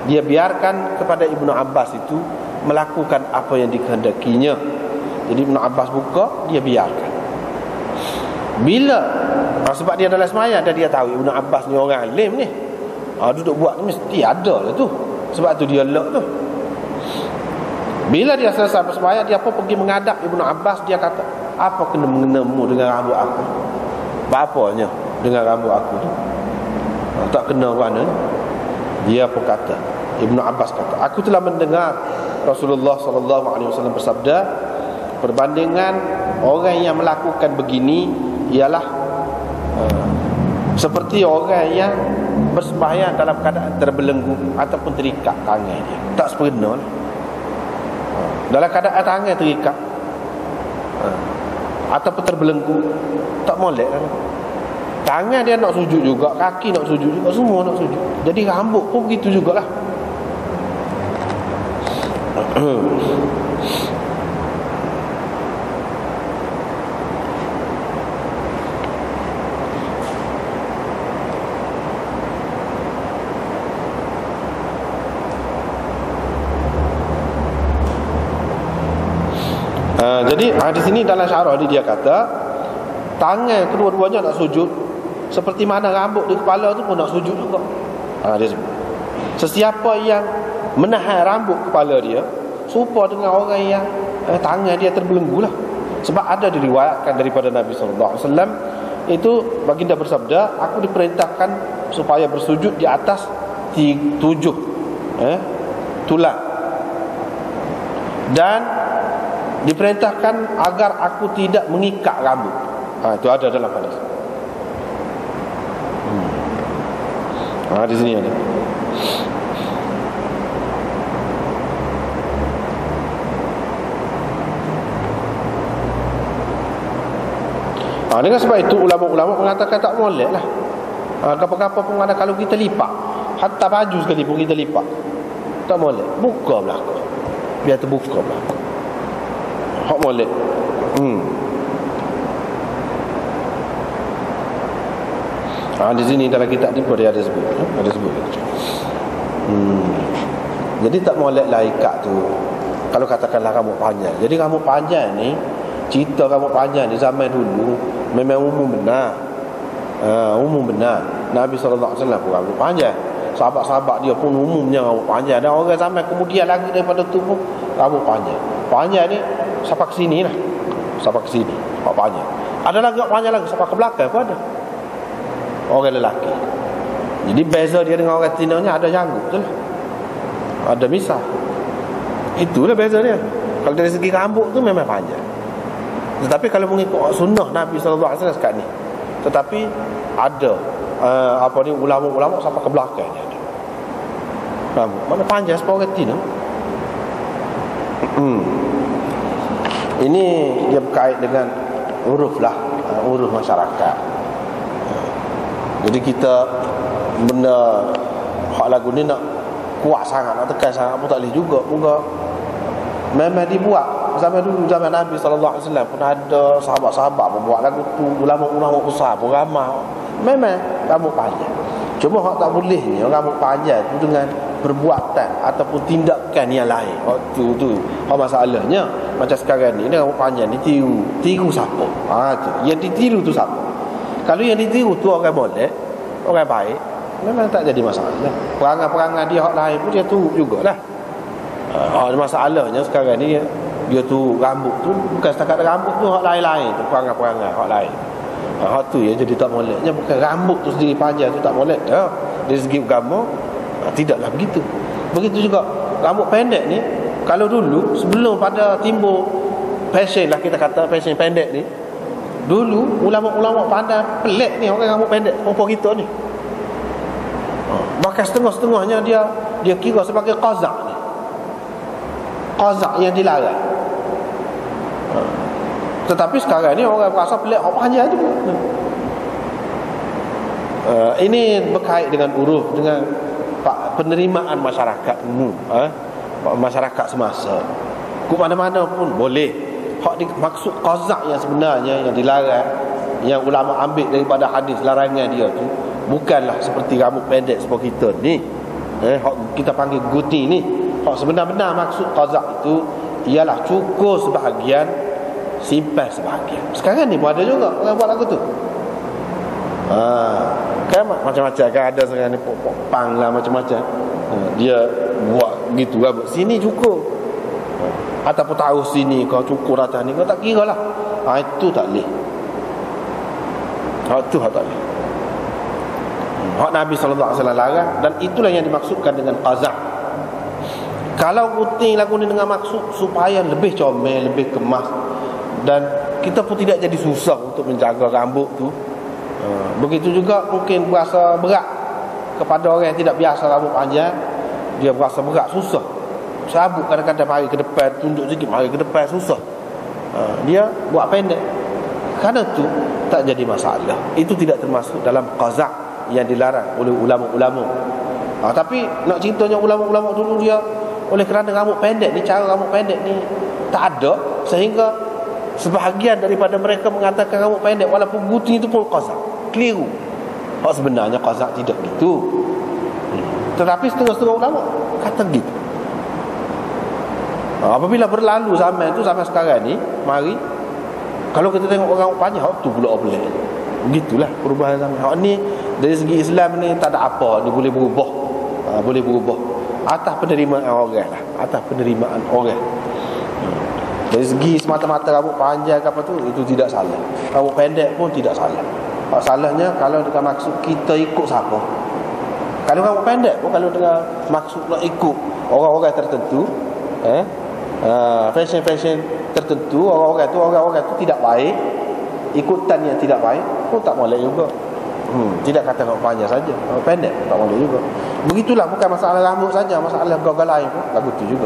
Dia biarkan kepada Ibnu Abbas itu melakukan apa yang dikehendakinya. Jadi Ibnu Abbas buka, dia biarkan. Bila sebab dia dalam sembahyang dan dia tahu Ibnu Abbas ni orang alim ni, duduk buat ni mesti ada lah tu. Sebab tu dia lek tu. Bila dia selesai bersembahyang, dia pun pergi menghadap Ibnu Abbas. Dia kata, apa kena mengenamu dengan rambut aku? Apa-apanya dengan rambut aku tu? Tak kena mana. Dia pun kata, Ibnu Abbas kata, aku telah mendengar Rasulullah SAW bersabda, perbandingan orang yang melakukan begini ialah seperti orang yang bersembahyang dalam keadaan terbelenggu ataupun terikat tangan dia. Tak sempurna lah. Dalam keadaan tangan terikat ataupun terbelenggu, tak molek lah. Tangan dia nak sujud juga, kaki nak sujud juga, semua nak sujud. Jadi rambut pun begitu jugalah. Jadi hadis ini dalam syarah dia kata, tangan kedua-duanya nak sujud, seperti mana rambut di kepala tu pun nak sujud juga. Dia sebut, sesiapa yang menahan rambut kepala dia serupa dengan orang yang tangan dia terbelenggu lah. Sebab ada diriwayatkan daripada Nabi SAW, itu baginda bersabda, aku diperintahkan supaya bersujud di atas 7 tulang, dan diperintahkan agar aku tidak mengikat rambut. Itu ada dalam hadis. Di sini ada. Dengan sebab itu ulama-ulama mengatakan tak boleh lah. Kapal-kapal pun ada, kalau kita lipat, hatta baju sekali pun kita lipat, tak boleh. Buka belakang, biar terbuka belakang. Hak boleh. Di sini dalam kitab ni pun dia ada sebut. Jadi tak molek lah ikat tu. Kalau katakanlah rambut panjang. Jadi rambut panjang ni, cerita rambut panjang ni zaman dulu memang umum benar. Umum benar. Nabi SAW pun rambut panjang. Sahabat-sahabat dia pun umumnya rambut panjang. Dan orang zaman kemudian lagi daripada tu pun rambut panjang. Panjang ni sampai ke sini lah. Sampai ke sini, rambut panjang. Ada lagi rambut panjang lagi sampai ke belakang pun ada. Orang lelaki. Jadi beza dia dengan orang tinanya ada janggut tu lah. Ada misah. Itulah beza dia. Kalau dari segi rambut tu memang panjang. Tetapi kalau mengikut sunnah Nabi SAW sekat ni, tetapi ada ulama-ulama sampai ke belakang ni ada rambut. Mana panjang seperti orang tina. Ini dia berkait dengan uruf lah, uruf masyarakat. Jadi kita benda hak lagu ni nak kuat sangat, nak tekan sangat pun tak boleh juga. Moga memang dibuat zaman dulu, zaman Nabi SAW pun ada sahabat-sahabat pun buat lagu tu, ulama-ulama besar pun ramai. Memang rambut panjang. Cuma hak tak boleh ni rambut panjang tu dengan perbuatan ataupun tindakan yang lain. Waktu tu hak masalahnya macam sekarang ni rambut panjang ni tiru siapa? Tu yang ditiru tu siapa? Kalau yang ditiru tu orang boleh, orang baik, memang tak jadi masalah. Perangai-perangai dia hak lain pun dia turut jugalah. Masalahnya sekarang ni dia tu rambut tu bukan setakat rambut tu, hak lain-lain tu, perangai-perangai hak lain. Hak tu ya jadi tak moleknya, bukan rambut tu sendiri panjang tu tak molek ya. Dari segi agama tidaklah begitu. Begitu juga rambut pendek ni, kalau dulu sebelum pada timbul fashion lah, kita kata fashion pendek ni, dulu ulama-ulama pandai pelik ni orang rambut pendek perempuan kita ni. Bahkan setengah-setengahnya dia kira sebagai qazak ni, qazak yang dilarang. Tetapi sekarang ni orang berasa pelik orang panjang tu. Ini berkait dengan uruf, dengan penerimaan masyarakat umum, masyarakat semasa. Ke mana-mana pun boleh. Hak maksud qazak yang sebenarnya yang dilarang, yang ulama ambil daripada hadis larangan dia tu, bukanlah seperti rambut pendek seperti kita ni. Hak kita panggil guti ni. Hak sebenar-benar maksud qazak itu ialah cukur sebahagian, simpan sebahagian. Sekarang ni pun ada juga orang buat lagu tu. Kan macam-macam kan, ada sekarang ni pang lah macam-macam. Dia buat gitu rambut sini cukur, ataupun tahu sini kau cukur atas ni, kau tak kira lah. Itu tak boleh. Itu tak boleh. Hak Nabi SAW larang, dan itulah yang dimaksudkan dengan qazak. Kalau gunting lagu ni dengan maksud supaya lebih comel, lebih kemas, dan kita pun tidak jadi susah untuk menjaga rambut tu. Begitu juga mungkin berasa berat kepada orang yang tidak biasa rambut panjang. Dia berasa berat, susah. Sabuk kadang-kadang mari ke depan, tunjuk sikit mari ke depan, susah. Dia buat pendek. Kerana tu tak jadi masalah. Itu tidak termasuk dalam qazak yang dilarang oleh ulama-ulama. Tapi nak ceritanya ulama-ulama dulu dia, oleh kerana rambut pendek ni, cara rambut pendek ni tak ada, sehingga sebahagian daripada mereka mengatakan rambut pendek walaupun gunting itu pun qazak. Keliru. Sebenarnya qazak tidak gitu. Tetapi setengah-setengah ulama kata gitu. Apabila berlalu zaman tu, zaman sekarang ni, mari kalau kita tengok orang panjang, tu pula boleh. Begitulah perubahan zaman. Ni dari segi Islam ni tak ada apa, ni boleh berubah. Boleh berubah atas penerimaan orang lah, atas penerimaan orang. Dari segi semata-mata rambut panjang ke apa tu, itu tidak salah. Rambut pendek pun tidak salah. Salahnya kalau dengan maksud kita ikut siapa. Kalau rambut pendek pun kalau dengan maksud nak ikut orang-orang tertentu, fashion-fashion tertentu, orang-orang tu tidak baik, ikutan yang tidak baik pun tak boleh juga. Tidak kata rambut panjang saja, rambut pendek tak boleh juga. Begitulah, bukan masalah rambut saja, masalah gaya lain pun lagu tu juga.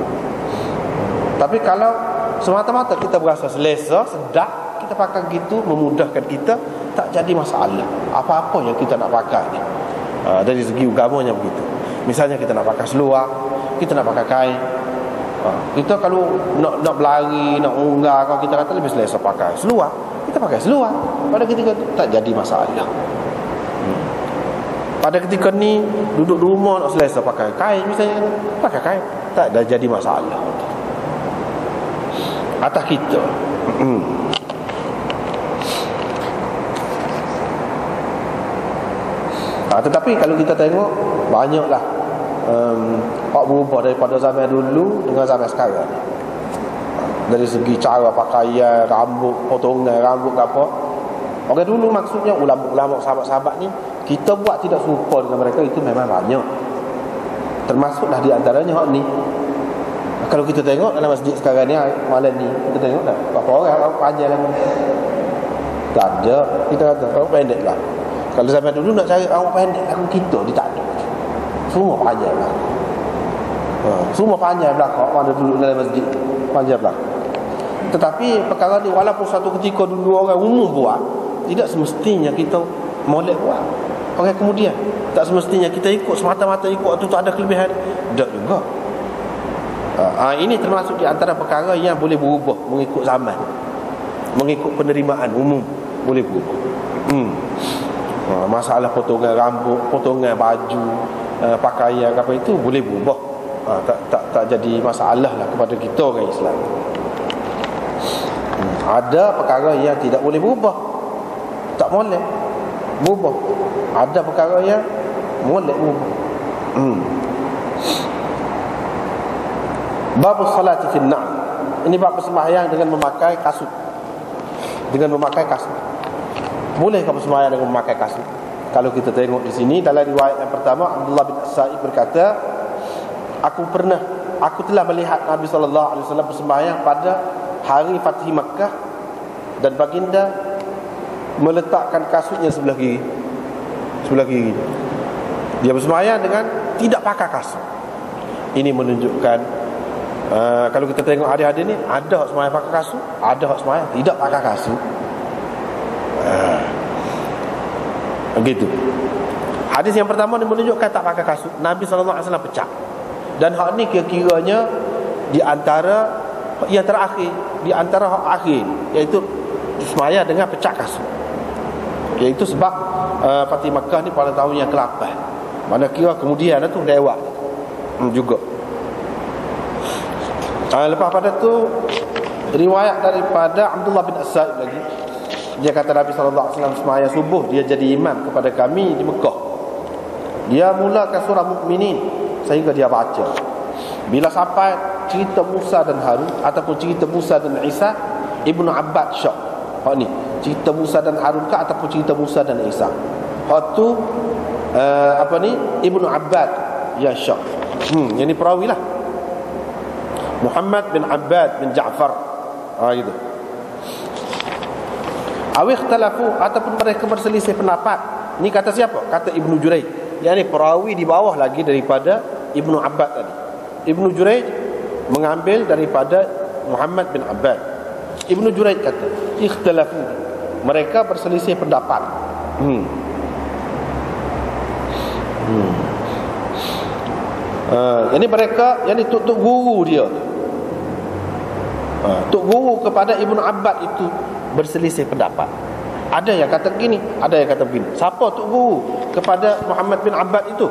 Tapi kalau semata-mata kita berasa selesa, sedap, kita pakai gitu, memudahkan kita, tak jadi masalah apa-apa yang kita nak pakai ni. Dari segi agamanya begitu. Misalnya kita nak pakai seluar, kita nak pakai kain, kita kalau nak berlari, nak unggah, kalau kita kata lebih selesa pakai seluar, kita pakai seluar. Pada ketika itu tak jadi masalah. Pada ketika ni duduk di rumah nak selesa pakai kain, misalnya pakai kain, tak ada jadi masalah atas kita. Tetapi kalau kita tengok, banyaklah hak berubah daripada zaman dulu dengan zaman sekarang. Dari segi cara pakaian, rambut, potongan rambut ke apa. Orang dulu maksudnya ulama-ulama, sahabat-sahabat ni, kita buat tidak serupa dengan mereka, itu memang banyak. Termasuklah di antaranya hak ni. Kalau kita tengok dalam masjid sekarang ni, malam ni, kita tengok dah berapa orang rambut panjang lah. Tak ada. Kita kata rambut pendek lah. Kalau zaman dulu nak cari rambut pendek lagu kita, dia tak ada. Semua panjang lah. Semua panjang belakang. Mana duduk dalam masjid, panjang belakang. Tetapi perkara ni, walaupun satu ketika dulu orang umum buat, tidak semestinya kita molek buat. Orang kemudian tak semestinya kita ikut, semata-mata ikut itu tak ada kelebihan. Tak juga. Ini termasuk di antara perkara yang boleh berubah mengikut zaman, mengikut penerimaan umum, boleh berubah. Masalah potongan rambut, potongan baju, pakaian apa itu boleh berubah. Tak jadi masalah lah kepada kita orang Islam. Ada perkara yang tidak boleh berubah, tak boleh berubah. Ada perkara yang boleh berubah. Bab salati fil na'am. Ini bab bersembahyang dengan memakai kasut. Dengan memakai kasut. Bolehkah bersembahyang dengan memakai kasut? Kalau kita tengok di sini dalam riwayat yang pertama, Abdullah bin As-Sa'ib berkata, aku telah melihat Nabi SAW bersembahyang pada hari Fathi Makkah, dan baginda meletakkan kasutnya sebelah kiri. Dia bersembahyang dengan tidak pakai kasut. Ini menunjukkan kalau kita tengok hadis-hadis ni, ada hak sembahyang pakai kasut, ada hak sembahyang tidak pakai kasut. Begitu. Hadis yang pertama ni menunjukkan tak pakai kasut. Nabi SAW pecah. Dan hak ni kira-kiranya di antara yang terakhir, di antara hak akhir, iaitu sembahyang dengan pecah kasut. Iaitu sebab Fatih Makkah ni pada tahun yang ke-8. Mana kira kemudian tu lewat juga. Lepas pada tu riwayat daripada Abdullah bin As-Sa'ib lagi. Dia kata Nabi SAW sembahyang subuh, dia jadi imam kepada kami di Mekah. Dia mulakan surah Mukminin sehingga dia baca. Bila sampai cerita Musa dan Harun ataupun cerita Musa dan Isa, Ibnu Abbad syok. Hak ni, cerita Musa dan Harun ke ataupun cerita Musa dan Isa. Hak tu Ibnu Abbad yang syok. Yang ni perawi lah, Muhammad bin Abbad bin Ja'far. Gitu. Awi ikhtalafu, ataupun mereka berselisih pendapat. Ni kata siapa? Kata Ibnu Jurayj. Yang ni perawi di bawah lagi daripada Ibnu Abbad tadi. Ibnu Jurayj mengambil daripada Muhammad bin Abbad. Ibnu Jurayj kata ikhtalafu, mereka berselisih pendapat. Ini mereka, yang ni tuk guru dia, tuk guru kepada Ibnu Abbad itu berselisih pendapat. Ada yang kata begini, ada yang kata begini. Siapa tuk guru kepada Muhammad bin Abbad itu?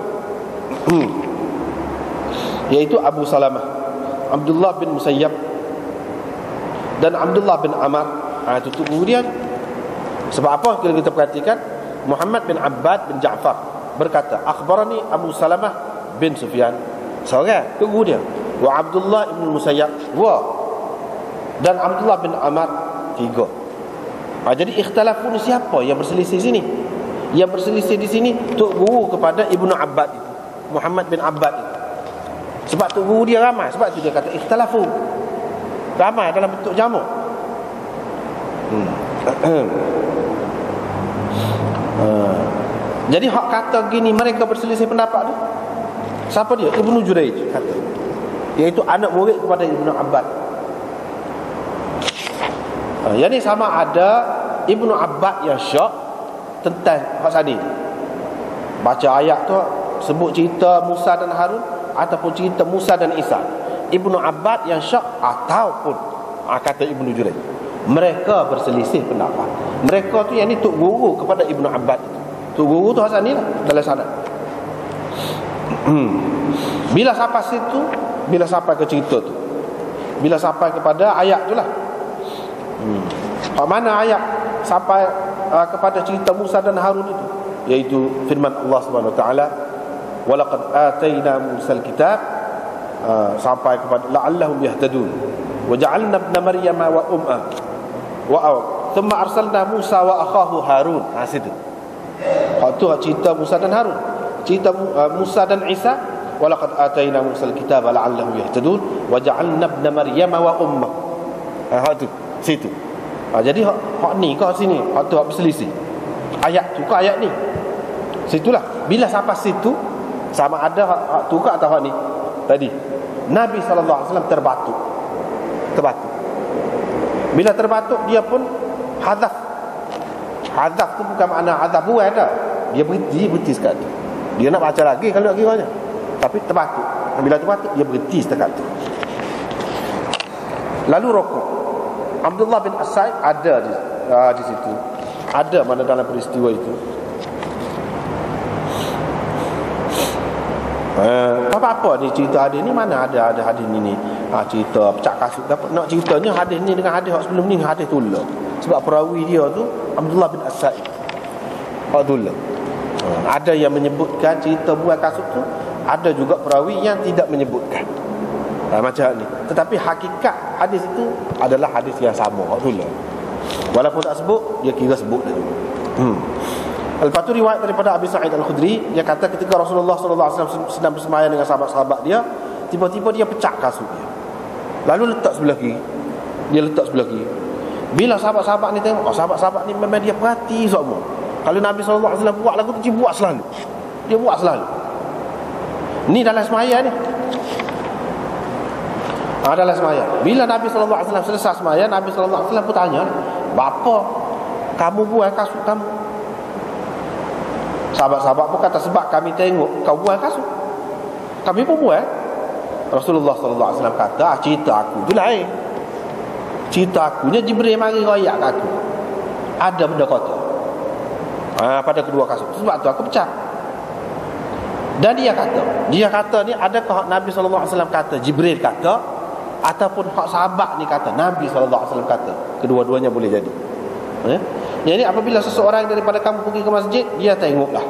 Iaitu Abu Salamah, Abdullah bin Musayyab dan Abdullah bin Amar. Itu tuk guru dia. Sebab apa? Kalau kita perhatikan, Muhammad bin Abbad bin Ja'far berkata, akhbarani Abu Salamah bin Sufyan, seorang tuk guru dia. Wa Abdullah bin Musayyab, dan Abdullah bin Amar, 3. Jadi ikhtalafu ni siapa yang berselisih sini? Yang berselisih di sini tuk guru kepada Ibnu Abbad itu, Muhammad bin Abbad itu. Sebab tuk guru dia ramai, sebab tu dia kata ikhtalafu, ramai dalam bentuk jamak. Jadi hak kata gini, mereka berselisih pendapat tu, siapa dia? Ibnu Jurayj kata, iaitu anak murid kepada Ibnu Abbad. Yang ni sama ada Ibnu Abbad yang syok tentang hak tadi. Baca ayat tu sebut cerita Musa dan Harun ataupun cerita Musa dan Isa. Ibnu Abbad yang syok ataupun kata Ibnu Jurayj, mereka berselisih pendapat. Mereka tu yang ni tuk guru kepada Ibnu Abbad itu. Tuk guru tu Hasan ni lah dalam sana. Bila sampai situ, bila sampai ke cerita tu, bila sampai kepada ayat tu lah. Mana ayat sampai kepada cerita Musa dan Harun itu, iaitu firman Allah Subhanahu Wa Taala, walaqad atayna Musal kitab, sampai kepada la'allahum yahtadun wa ja'alna ibna Maryam wa umma thumma arsalna Musa wa akhahu Harun. Situ hak tu cerita Musa dan Harun, cerita Musa dan Isa. Walaqad atayna Musal kitab la'allahum yahtadun wa ja'alna ibna Maryam wa umma. Hak tu situ. Jadi hak ni ke sini, hak tu hak berselisih. Ayat tu ke ayat ni. Situlah. Bila sampai situ, sama ada hak tu ke atau hak ni tadi. Nabi SAW terbatuk. Bila terbatuk, dia pun hadaf. Hadaf tu bukan makna hadaf buat dah. Dia berhenti sekat tu. Dia nak baca lagi kalau nak kiranya, tapi terbatuk. Bila terbatuk, dia berhenti sekat tu. Lalu rokok. Abdullah bin As-Sa'ib ada di situ. Ada mana dalam peristiwa itu. Apa-apa ni cerita hadis ni, mana ada hadis ni cerita pecah kasut. Dapat nak ceritanya hadis ni dengan hadis sebelum ni, hadis tolak. Sebab perawi dia tu Abdullah bin As-Sa'ib. Abdullah. Ada yang menyebutkan cerita buah kasut tu, ada juga perawi yang tidak menyebutkan. Macam ni. Tetapi hakikat hadis itu adalah hadis yang sama dulu. Walaupun tak sebut, dia kira sebut dah. Lepas tu riwayat daripada Abi Sa'id Al-Khudri, dia kata ketika Rasulullah sallallahu alaihi wasallam sedang bersemayam dengan sahabat-sahabat dia, tiba-tiba dia pecah kasut dia. Lalu letak sebelah kiri. Dia letak sebelah kiri. Bila sahabat-sahabat ni tengok, sahabat-sahabat ni memang dia perhati semua. Kalau Nabi sallallahu alaihi wasallam buat lagu tu, dia buat selalu. Dia buat selalu. Ni dalam semayam ni. Dalam semayam. Bila Nabi sallallahu alaihi wasallam selesai semayam, Nabi sallallahu alaihi wasallam pun tanya, "Bapa, kamu buang kasut kamu?" Sahabat-sahabat pun kata, "Sebab kami tengok kau buang kasut, kami pun buang." Rasulullah sallallahu alaihi wasallam kata, "Cerita aku tu lain. Cerita akunya Jibril mari royak kat aku. Ada benda kotor pada kedua kasut. Sebab tu aku pecah." Dan dia kata ni, adakah Nabi sallallahu alaihi wasallam kata, Jibril kata, ataupun hak sahabat ni kata, Nabi sallallahu alaihi wasallam kata? Kedua-duanya boleh jadi. Jadi apabila seseorang daripada kamu pergi ke masjid, dia tengoklah.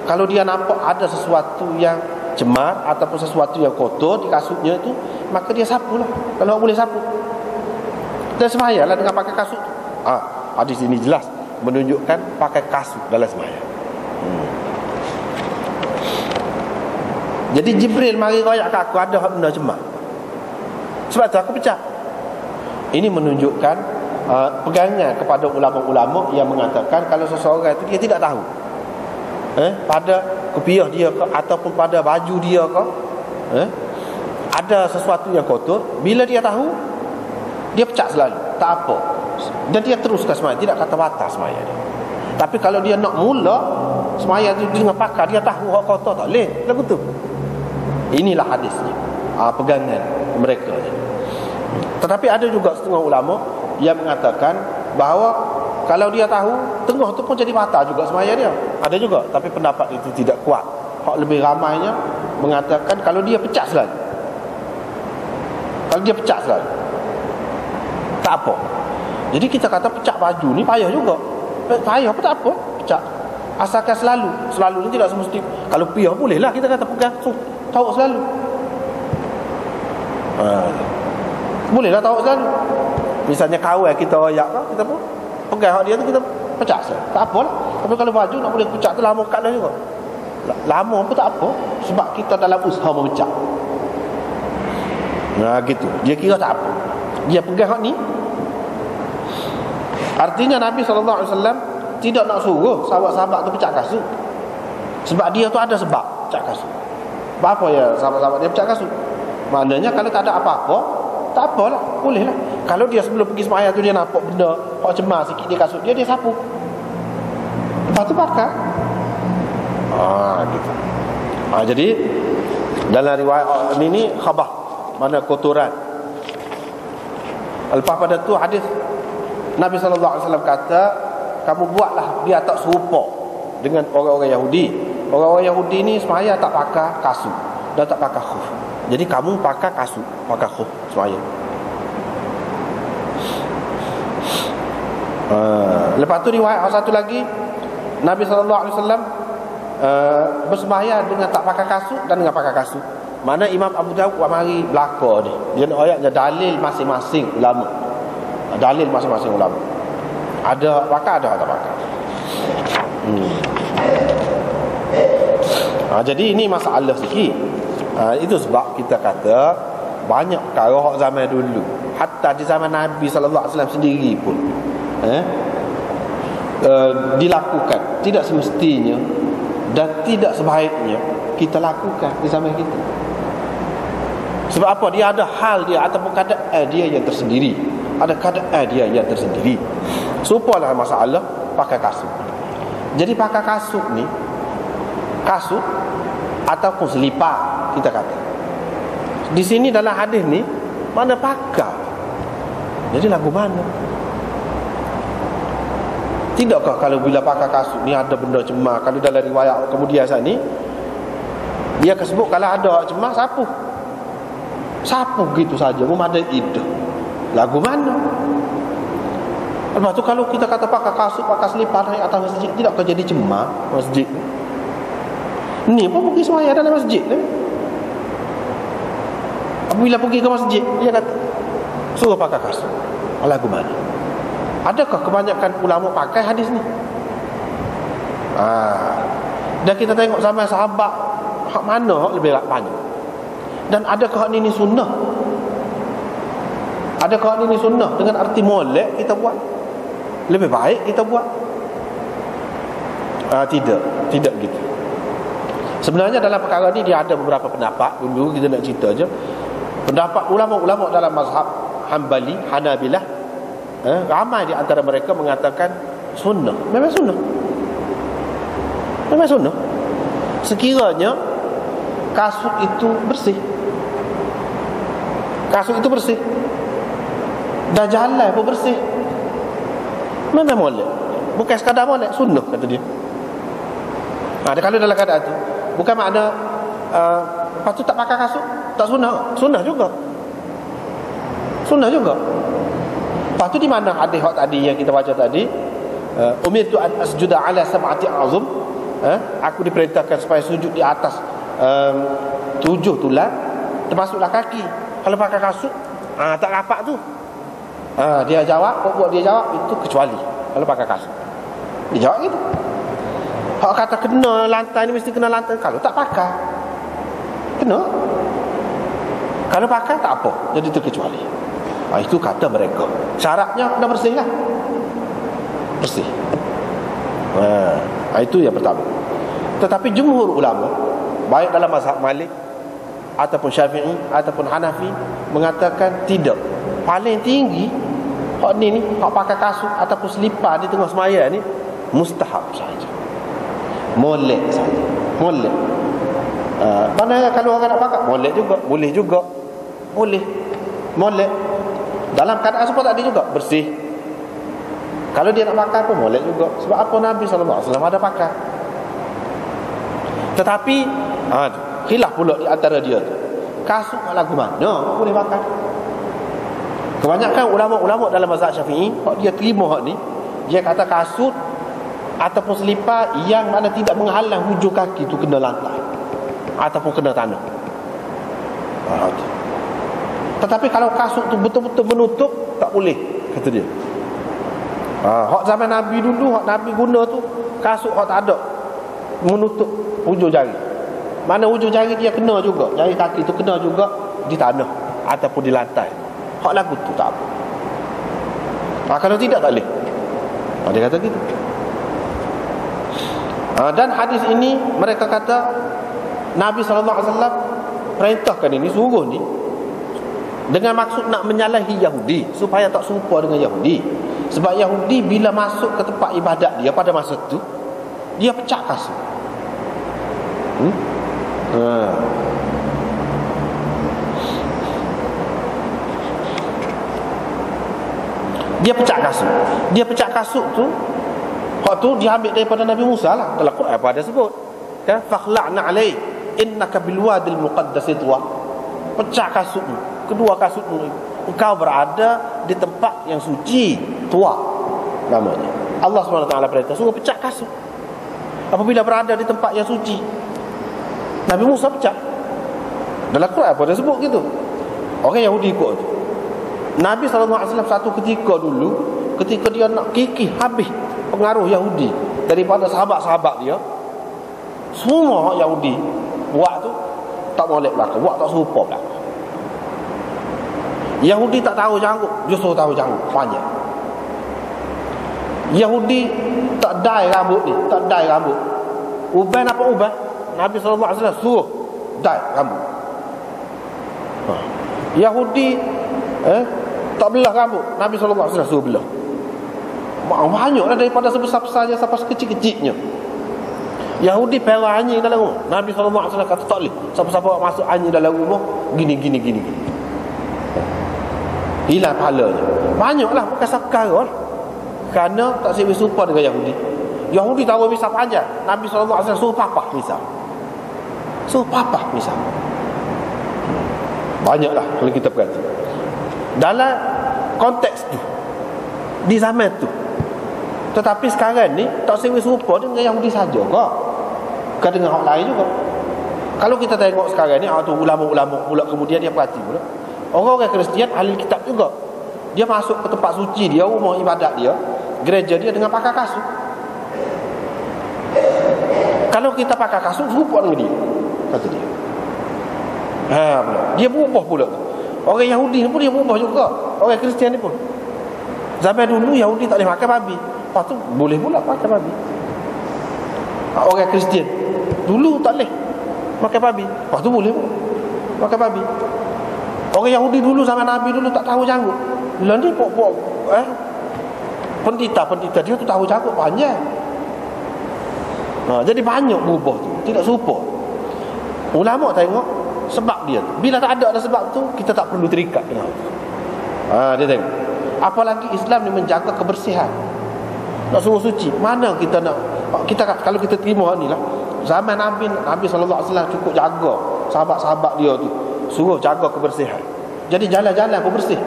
Kalau dia nampak ada sesuatu yang cemar ataupun sesuatu yang kotor di kasutnya itu, maka dia sapulah. Kalau boleh sapu. Dan semayalah dengan pakai kasut tu. Hadis ini jelas menunjukkan pakai kasut dalam sembahyang. Jadi Jibril mari royak kat aku, ada benda cemar. Sebab tu aku pecah. Ini menunjukkan pegangan kepada ulama-ulama yang mengatakan kalau seseorang itu dia tidak tahu pada kepiah dia ke ataupun pada baju dia ke ada sesuatu yang kotor, bila dia tahu, dia pecah selalu, tak apa, dan dia teruskan sembahyang, tidak kata batal sembahyang dia. Tapi kalau dia nak mula sembahyang tu dengan pakar, dia tahu hak kotor, tak boleh lagu tu. Inilah hadisnya, pegangan mereka. Tetapi ada juga setengah ulama yang mengatakan bahawa kalau dia tahu, tengah tu pun jadi batal juga sembahyang dia. Ada juga, tapi pendapat itu tidak kuat. Hak lebih ramainya mengatakan kalau dia pecah selalu, kalau dia pecah selalu, tak apa. Jadi kita kata pecah baju ni payah juga. Payah pun tak apa, pecah. Asalkan selalu ni tidak semesti. Kalau payah bolehlah kita kata pegang, tahu selalu. Bolehlah tahu selalu. Misalnya kawan kita royak kan, kita pun pegang hak dia tu, kita pecah selalu, tak apalah. Tapi kalau baju nak boleh pecah tu lama kat dah juga. Lama pun tak apa, sebab kita dalam usaha memecah. Gitu. Dia kira tak apa, dia pegang hak ni. Artinya Nabi SAW tidak nak suruh sahabat-sahabat tu pecah kasut, sebab dia tu ada sebab pecah kasut. Apa ya sahabat-sahabat dia pecah kasut? Maknanya kalau tak ada apa-apa, tak apalah, boleh lah. Kalau dia sebelum pergi sembahyang tu dia nampak benda hak cemar sikit di kasut dia, dia sapu. Lepas tu pakai. Gitu. Jadi dalam riwayat ini khabah, mana kotoran. Lepas pada tu hadis Nabi SAW kata, kamu buatlah biar tak serupa dengan orang-orang Yahudi. Orang-orang Yahudi ni sembahyang tak pakai kasut dan tak pakai khuf. Jadi kamu pakai kasut, pakai khuf sembahyang. Lepas tu riwayat satu lagi, Nabi SAW bersembahyang dengan tak pakai kasut dan dengan pakai kasut. Mana Imam Abu Dawud mari belaka ni, dia nak ayatnya dalil masing-masing ulama. Dalil masing-masing ulama, ada pakai, ada tak pakai. Jadi ini masalah sikit. Itu sebab kita kata banyak perkara zaman dulu, hatta di zaman Nabi SAW sendiri pun dilakukan, tidak semestinya dan tidak sebaiknya kita lakukan di zaman kita. Sebab apa? Dia ada hal dia ataupun keadaan dia yang tersendiri, ada keadaan dia yang tersendiri. Supalah masalah pakai kasut. Jadi pakai kasut ni, kasut ataupun selipar kita kata, di sini dalam hadis ni mana pakai. Jadi lagu mana? Tidakkah kalau bila pakai kasut ni ada benda cemar? Kalau dalam riwayat kemudian saat ni dia sebut kalau ada cemar sapu gitu saja, ada ide. Lagu mana? Lepas tu kalau kita kata pakai kasut, pakai selipar naik atas masjid, tidakkah jadi cemar masjid ni? Pun pergi sembahyang dalam masjid ni, Apabila pergi ke masjid, dia kata suruh pakai kasut. Lagu mana? Adakah kebanyakan ulama pakai hadis ni? Dan kita tengok sama sahabat, hak mana hak lebih banyak? Dan adakah hak ni sunnah? Adakah hak ni sunnah dengan arti molek kita buat? Lebih baik kita buat? Tidak gitu. Sebenarnya dalam perkara ni dia ada beberapa pendapat. Dulu kita nak cerita je. Pendapat ulama-ulama dalam mazhab Hanbali, Hanabilah, ramai di antara mereka mengatakan sunnah. Memang sunnah. Memang sunnah. Sekiranya kasut itu bersih. Kasut itu bersih. Dah jalan pun bersih. Memang molek. Bukan sekadar molek, sunnah kata dia. Kalau dalam keadaan tu bukan makna lepas tu tak pakai kasut tak sunnah. Sunnah juga. Sunnah juga. Lepas tu di mana hadis hak tadi yang kita baca tadi, umirtu an asjuda ala sab'ati azum, aku diperintahkan supaya sujud di atas 7 tulang termasuklah kaki. Kalau pakai kasut tak rapat tu. Dia jawab, buat dia jawab itu kecuali kalau pakai kasut. Dia jawab gitu. Hak kata kena lantai ni mesti kena lantai. Kalau tak pakai kena. Kalau pakai tak apa, jadi terkecuali. Itu kata mereka. Syaratnya kena bersih lah. Bersih. Itu yang pertama. Tetapi jumhur ulama, baik dalam mazhab Malik ataupun Syafi'i ataupun Hanafi, mengatakan tidak. Paling tinggi hak ni hak pakai kasut ataupun selipar di tengah semaya ni mustahab saja. Molek saja. Molek. Mana kalau orang nak pakai molek juga, boleh juga. Boleh. Molek. Dalam keadaan seperti tadi juga bersih. Kalau dia nak pakai pun molek juga. Sebab apa Nabi SAW ada pakai. Tetapi khilaf pula di antara dia tu. Kasut lagu mana boleh pakai. Kebanyakan ulama-ulama dalam mazhab Syafi'i, dia terima hak ni, dia kata kasut ataupun selipar yang mana tidak menghalang hujung kaki tu kena lantai ataupun kena tanah. Tetapi kalau kasut tu betul-betul menutup, tak boleh, kata dia. Hak zaman Nabi dulu, hak Nabi guna tu kasut hak tak ada menutup hujung jari. Mana hujung jari dia kena juga, jari kaki tu kena juga di tanah ataupun di lantai. Hak lagu tu tak apa. Kalau tidak tak boleh. Dia kata gitu. Dan hadis ini mereka kata Nabi SAW perintahkan ini, suruh ni dengan maksud nak menyalahi Yahudi supaya tak serupa dengan Yahudi. Sebab Yahudi bila masuk ke tempat ibadat dia pada masa tu, dia pecah kasut. Dia pecah kasut. Dia pecah kasut tu, hak tu diambil daripada Nabi Musa lah. Dalam Quran apa ada sebut, kan, fakhla'na alaik innaka bil wadil muqaddas tuwa. Pecah kasutmu, kedua kasutmu, engkau berada di tempat yang suci, tua namanya. Allah SWT perintah suruh pecah kasut apabila berada di tempat yang suci. Nabi Musa pecah. Dalam Quran apa ada sebut gitu. Orang Yahudi ikut tu. Nabi SAW satu ketika dulu, ketika dia nak kikih habis pengaruh Yahudi daripada sahabat-sahabat dia, semua Yahudi buat tu tak molek belakang, buat tak serupa belakang. Yahudi tak tahu janggut, justru tahu janggut panjang. Yahudi tak dai rambut ni, tak dai rambut. Uban apa uban? Nabi SAW suruh dai rambut. Yahudi tak belah rambut, Nabi SAW suruh belah. Banyaklah daripada sebesar-besarnya sampai sekecil-kecilnya. Yahudi perah anjing dalam rumah, Nabi SAW kata tak boleh siapa-siapa masuk anjing dalam rumah gini. Hilang pahalanya. Banyaklah bukan sekarang, kerana tak serupa dengan Yahudi. Yahudi tahu misal panjang, Nabi SAW suruh papah misal. Suruh papah misal. Banyaklah kalau kita perhati dalam konteks tu, di zaman tu. Tetapi sekarang ni tak serupa dengan Yahudi saja kok. Bukan dengan orang lain juga. Kalau kita tengok sekarang ni, tu ulama-ulama pula kemudian dia perhati pula. Orang-orang Kristian ahli kitab juga. Dia masuk ke tempat suci dia, rumah ibadat dia, gereja dia dengan pakai kasut. Kalau kita pakai kasut, serupa dengan dia, kata dia. Pula. Dia berubah pula. Orang Yahudi ni pun dia berubah juga. Orang Kristian ni pun. Zaman dulu Yahudi tak boleh makan babi. Lepas tu boleh pula makan babi. Orang Kristian dulu tak boleh makan babi. Lepas tu boleh pun makan babi. Orang Yahudi dulu zaman Nabi dulu tak tahu janggut. Lah ni pok-pok pendeta dia tu tahu janggut panjang. Jadi banyak berubah tu. Tidak serupa. Ulama tengok sebab dia tu. Bila tak ada sebab tu, kita tak perlu terikat dengan itu. Dia tengok. Apalagi Islam ni menjaga kebersihan. Nak suruh suci. Mana kita nak, kalau kita terima ni lah, zaman Nabi SAW cukup jaga sahabat-sahabat dia tu, suruh jaga kebersihan. Jadi jalan-jalan pun bersih.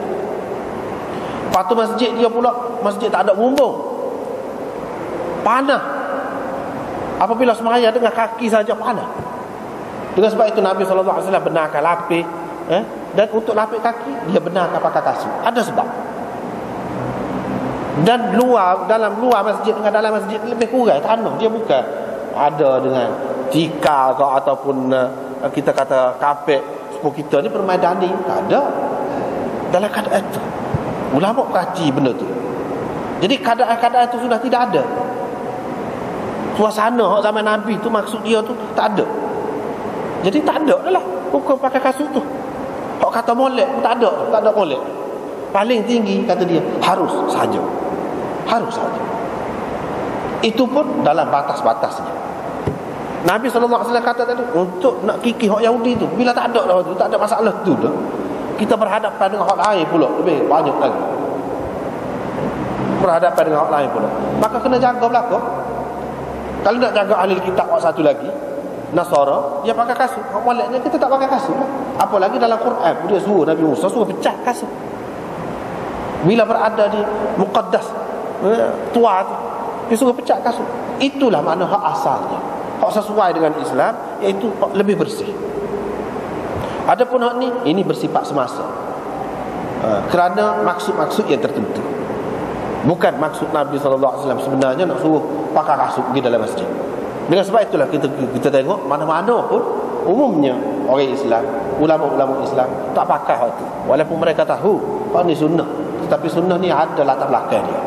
Lepas tu masjid dia pula, masjid tak ada bumbung, panah. Apabila sembahyang dengan kaki saja panah. Dengan sebab itu Nabi SAW benarkan lapis, dan untuk lapis kaki dia benarkan pakai kasut. Ada sebab. Dan dalam luar masjid dengan dalam masjid lebih kurang tanah. Dia bukan ada dengan tikar ataupun kita kata kapet. Sepupu kita ni permainan ni tak ada. Dalam keadaan itu ulama perhati benda tu. Jadi keadaan-keadaan itu sudah tidak ada. Suasana zaman Nabi tu, maksud dia tu tak ada. Jadi tak ada lah hukum pakai kasut tu. Hak kata molek pun tak ada molek. Paling tinggi kata dia harus saja. Itu pun dalam batas-batasnya. Nabi SAW kata tadi, untuk nak kikih hak Yahudi tu, bila tak ada dah tu, tak ada masalah tu dah, kita berhadapan dengan hak lain pula, lebih banyak lagi. Berhadapan dengan hak lain pula, maka kena jaga belakang. Kalau nak jaga ahli kitab hak satu lagi, Nasara, dia pakai kasut. Hak moleknya kita tak pakai kasut lah. Apalagi dalam Quran, dia suruh Nabi Musa suruh pecah kasut. Bila berada di Muqaddas, tua tu, dia suruh pecah kasut. Itulah makna hak asalnya, hak sesuai dengan Islam, iaitu hak lebih bersih. Adapun hak ni, ini bersifat semasa, kerana maksud-maksud yang tertentu. Bukan maksud Nabi SAW sebenarnya nak suruh pakai kasut pergi dalam masjid. Dengan sebab itulah kita tengok mana-mana pun umumnya orang Islam, ulama-ulama Islam tak pakai hak tu, walaupun mereka tahu hak ni sunnah. Tetapi sunnah ni ada latar belakang dia.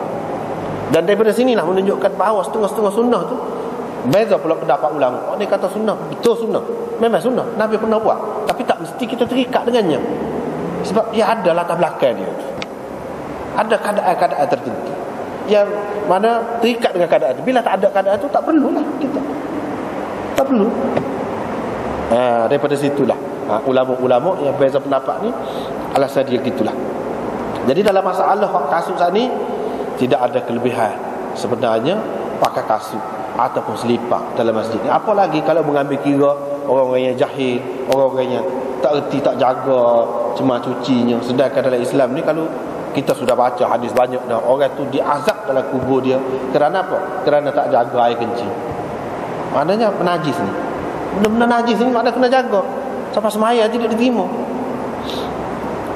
Dan daripada sinilah menunjukkan bahawa setengah-setengah sunnah tu beza pula pendapat ulama. Orang ni kata sunnah, betul sunnah, memang sunnah, Nabi pernah buat, tapi tak mesti kita terikat dengannya. Sebab dia ada latar belakang dia. Ada keadaan-keadaan tertentu yang mana terikat dengan keadaan itu. Bila tak ada keadaan itu, tak perlulah kita, tak perlu. Daripada situlah ulama-ulama yang beza pendapat ni, alasan dia gitulah. Jadi dalam masalah kasut saat ni, tidak ada kelebihan sebenarnya pakai kasut ataupun selipar dalam masjid ni. Apalagi kalau mengambil kira orang-orang yang jahil, orang-orang yang tak erti, tak jaga cemar cucinya. Sedangkan dalam Islam ni, kalau kita sudah baca hadis banyak dah, orang tu diazab dalam kubur dia kerana apa? Kerana tak jaga air kencing. Maknanya penajis ni, benda-benda najis ni maknanya kena jaga sampai semaya tidak diterima.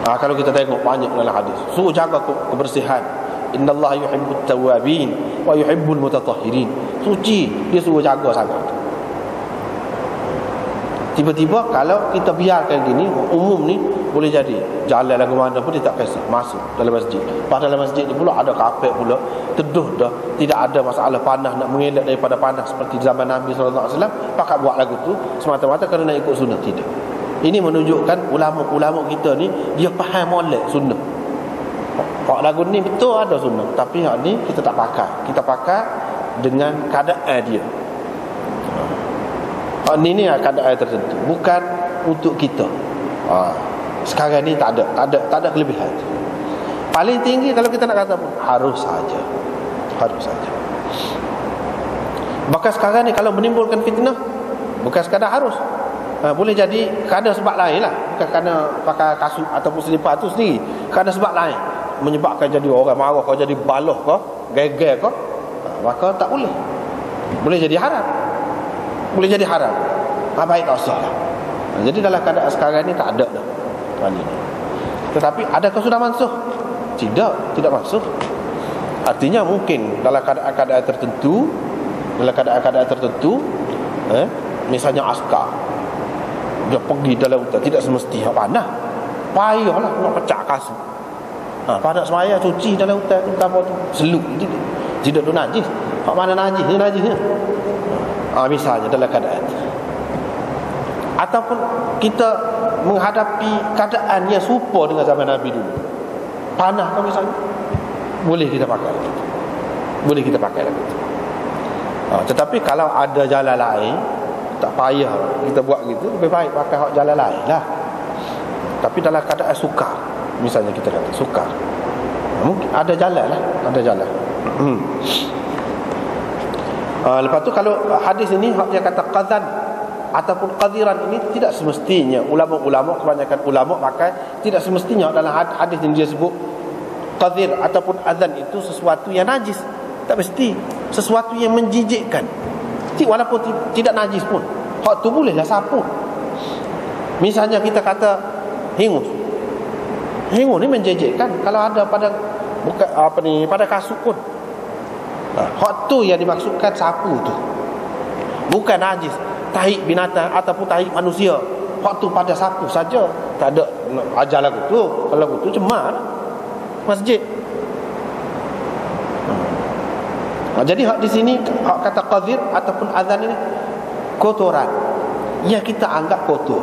Kalau kita tengok banyak dalam hadis, suruh jaga kebersihan. Innallaha yuhibbut tawwabin wa yuhibbul mutatahhirin. Suci dia suruh jaga sangat. Tiba-tiba kalau kita biarkan gini, umum ni boleh jadi jalan lagu mana pun dia tak kisah masuk dalam masjid. Padahal dalam masjid ni pula ada kapet pula, teduh dah, tidak ada masalah panas, nak mengelak daripada panas seperti zaman Nabi SAW. Pakat buat lagu tu semata-mata kerana ikut sunnah, tidak. Ini menunjukkan ulama-ulama kita ni dia faham molek sunnah. Hak lagu ni betul ada sunnah, tapi hak ni kita tak pakai. Kita pakai dengan keadaan dia. Hak ni keadaan tertentu, bukan untuk kita. Sekarang ni tak ada kelebihan. Paling tinggi kalau kita nak kata pun, harus saja. Bahkan sekarang ni kalau menimbulkan fitnah, bukan sekadar harus, boleh jadi kerana sebab lain lah. Bukan kerana pakai kasut ataupun selipar tu sendiri, kerana sebab lain menyebabkan jadi orang marah kau, jadi baloh kau, geger kau, maka tak boleh. Boleh jadi haram. baik tak usah lah. Jadi dalam keadaan sekarang ni tak ada dah wali ni. Tetapi adakah sudah mansuh? Tidak mansuh. Artinya mungkin dalam keadaan-keadaan tertentu, misalnya askar dia pergi dalam hutan, tidak semestinya panah, payahlah nak pecah kasut. Pada semaya cuci dalam hutan tu apa tu, seluk tidak tu najis. Hak mana najis? Dia najis. Misalnya dalam keadaan itu. Ataupun kita menghadapi keadaan yang serupa dengan zaman Nabi dulu. Panah kan misalnya, boleh kita pakai lagi. Tetapi kalau ada jalan lain, tak payah kita buat gitu, lebih baik pakai hak jalan lain lah. Tapi dalam keadaan sukar, misalnya kita kata sukar, mungkin ada jalan lah, ada jalan. Lepas tu kalau hadis ini dia kata qadhan ataupun qadhiran, ini tidak semestinya ulama-ulama, kebanyakan ulama pakai, tidak semestinya dalam hadis yang dia sebut qadhir ataupun adzan itu sesuatu yang najis. Tak mesti sesuatu yang menjijikkan. Walaupun tidak najis pun, hak tu bolehlah sapu. Misalnya kita kata hingus ni menjijikkan kalau ada pada pada kasut pun. Hak tu yang dimaksudkan sapu tu, bukan najis. Tahi binatang ataupun tahi manusia, hak tu pada sapu saja, tak ada ajar lagu tu. Kalau lagu tu cemar masjid. Jadi hak di sini hak kata qadhir ataupun azan ini kotoran yang kita anggap kotor.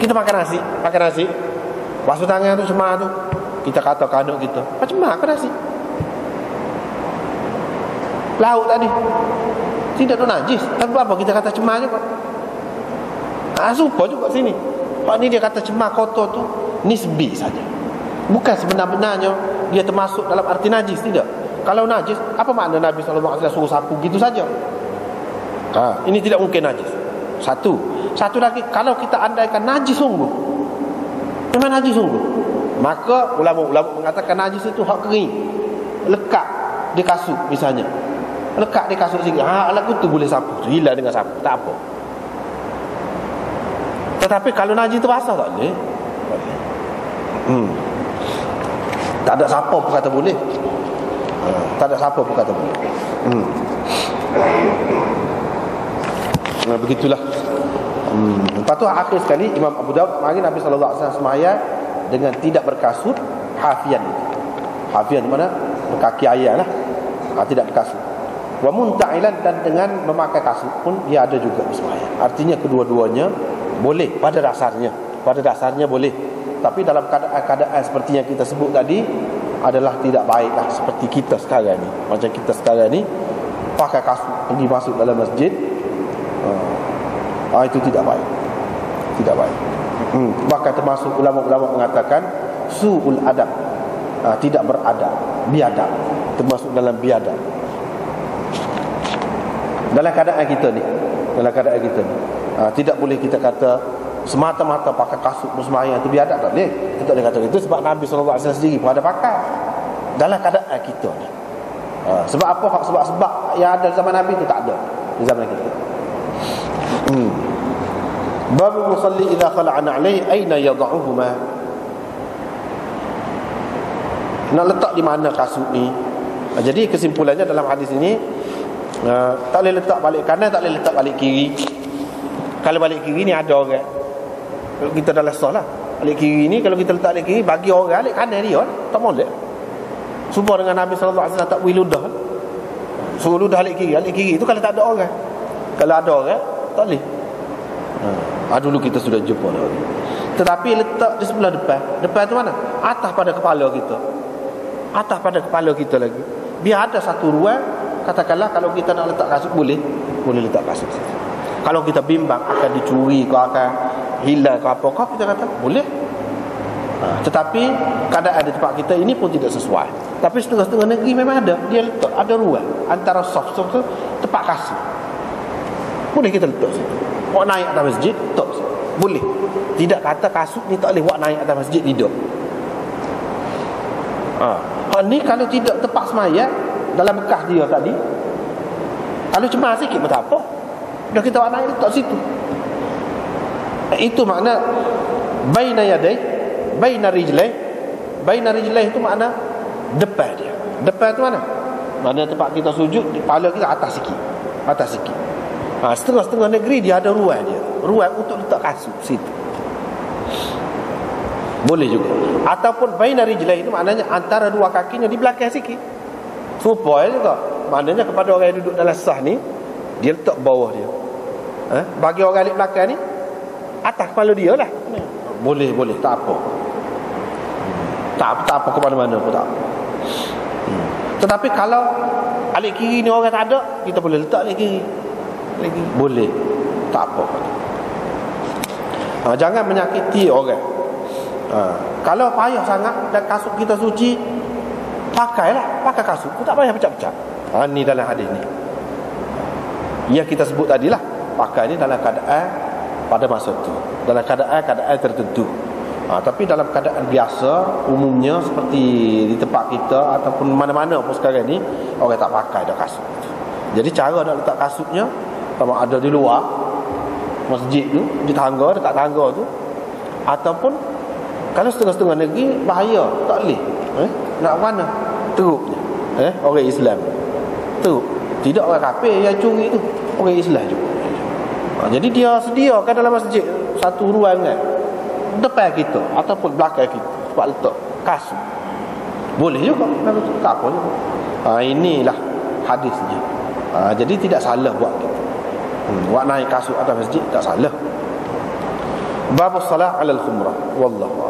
Kita makan nasi, basuh tangan tu cemar tu, kita kata kanduk kita cemar ke nasi. Lauk tadi tidak tu najis, tapi apa kita kata cemar juga. Serupa juga sini. Hak ni dia kata cemar kotor tu nisbi saja, bukan sebenar-benarnya dia termasuk dalam arti najis. Tidak. Kalau najis, apa makna Nabi SAW suruh sapu gitu saja? Ini tidak mungkin najis. Satu lagi, kalau kita andaikan najis sungguh, memang najis sungguh, maka ulama-ulama mengatakan najis itu hak kering, lekat di kasut misalnya, lekat di kasut sikit, lagu tu boleh sapu, hilang dengan sapu, tak apa. Tetapi kalau najis itu basah tak boleh. Tak ada siapa pun kata boleh. Begitulah. Lepas tu akhir sekali Imam Abu Daud mari Nabi sallallahu alaihi wasallam sembahyang dengan tidak berkasut, hafian. Hafian di mana? Kaki ayam lah. Tidak berkasut. Wa munta'ilan, dan dengan memakai kasut pun dia ada juga sembahyang. Artinya kedua-duanya boleh pada dasarnya boleh. Tapi dalam keadaan seperti yang kita sebut tadi adalah tidak baiklah, seperti kita sekarang ni. Macam kita sekarang ni pakai kasut pergi masuk dalam masjid, itu tidak baik. Bahkan termasuk ulama-ulama mengatakan su'ul adab, tidak beradab, biadab, termasuk dalam biadab. Dalam keadaan kita ni tidak boleh kita kata semata-mata pakai kasut bersembahyang itu biadab, tak boleh. Kita boleh kata itu sebab Nabi SAW sendiri pun ada pakai dalam keadaan kita ni. Sebab apa? Sebab yang ada zaman Nabi itu tak ada di zaman kita. Babu musalli idza khala'ana alaihi aina yad'uhuma. Nak letak di mana kasut ni? Jadi kesimpulannya dalam hadis ini, tak boleh letak balik kanan, tak boleh letak balik kiri. Kalau balik kiri ni ada orang, kalau kita dah lesah lah, balik kiri ni kalau kita letak balik kiri, bagi orang balik kanan dia tak boleh. Supaya dengan Nabi SAW tak boleh ludah, suruh ludah balik kiri itu kalau tak ada orang. Kalau ada orang tak boleh. Dulu kita sudah jumpa dah. Tetapi letak di sebelah depan tu mana? Atas pada kepala kita lagi. Biar ada satu ruang. Katakanlah kalau kita nak letak kasut, boleh letak kasut. Kalau kita bimbang akan dicuri ke, akan hilang ke apa, kita kata boleh. Tetapi keadaan di tempat kita ini pun tidak sesuai. Tapi setengah-setengah negeri memang dia letak, ada ruang antara soft tu tempat kasut. Boleh kita letak situ. Wak naik atas masjid, letak situ. Boleh. Tidak kata kasut ni tak boleh wak naik atas masjid, tidak. Ni kalau tidak tempat sembahyang dalam bekas dia tadi, kalau cemar sikit pun tak apa. Dah kita nak naik letak situ. Itu makna baina yaday, baina rijlai. Baina rijlai itu makna depan dia. Depan tu mana? Mana tempat kita sujud, kepala kita atas sikit. Atas sikit. Setengah-setengah negeri dia ada ruang dia. Ruang untuk letak kasut situ. Boleh juga. Ataupun baina rijlai itu maknanya antara dua kakinya di belakang sikit. Supaya juga. Maknanya kepada orang yang duduk dalam sah ni, dia letak bawah dia. Bagi orang di belakang ni, atas kepala dia lah. Boleh, tak apa. Tak apa ke mana-mana pun tak apa. Tetapi kalau alik kiri ni orang tak ada, kita boleh letak alik kiri. Boleh. Tak apa. Jangan menyakiti orang. Kalau payah sangat dan kasut kita suci, pakailah. Pakai kasut. Tak payah pecah-pecah. Ni dalam hadis ni. Yang kita sebut tadilah. Pakai ni dalam keadaan pada masa tu. Dalam keadaan tertentu. Tapi dalam keadaan biasa, umumnya seperti di tempat kita ataupun mana-mana pun sekarang ni, orang tak pakai dah kasut. Jadi cara nak letak kasutnya, kalau ada di luar masjid tu, di tangga, dekat tangga tu, ataupun kalau setengah-setengah negeri bahaya, tak boleh. Nak mana? Teruknya. Orang Islam. Teruk. Tidak orang kafir yang curi tu, orang Islam juga. Jadi dia sediakan dalam masjid satu ruangan depan kita ataupun belakang kita sebab letak kasut. Boleh juga, tak apa juga. Inilah hadisnya. Jadi tidak salah buat kita. Buat naik kasut atas masjid tak salah. Bab salat ala al-khumrah. Wallahu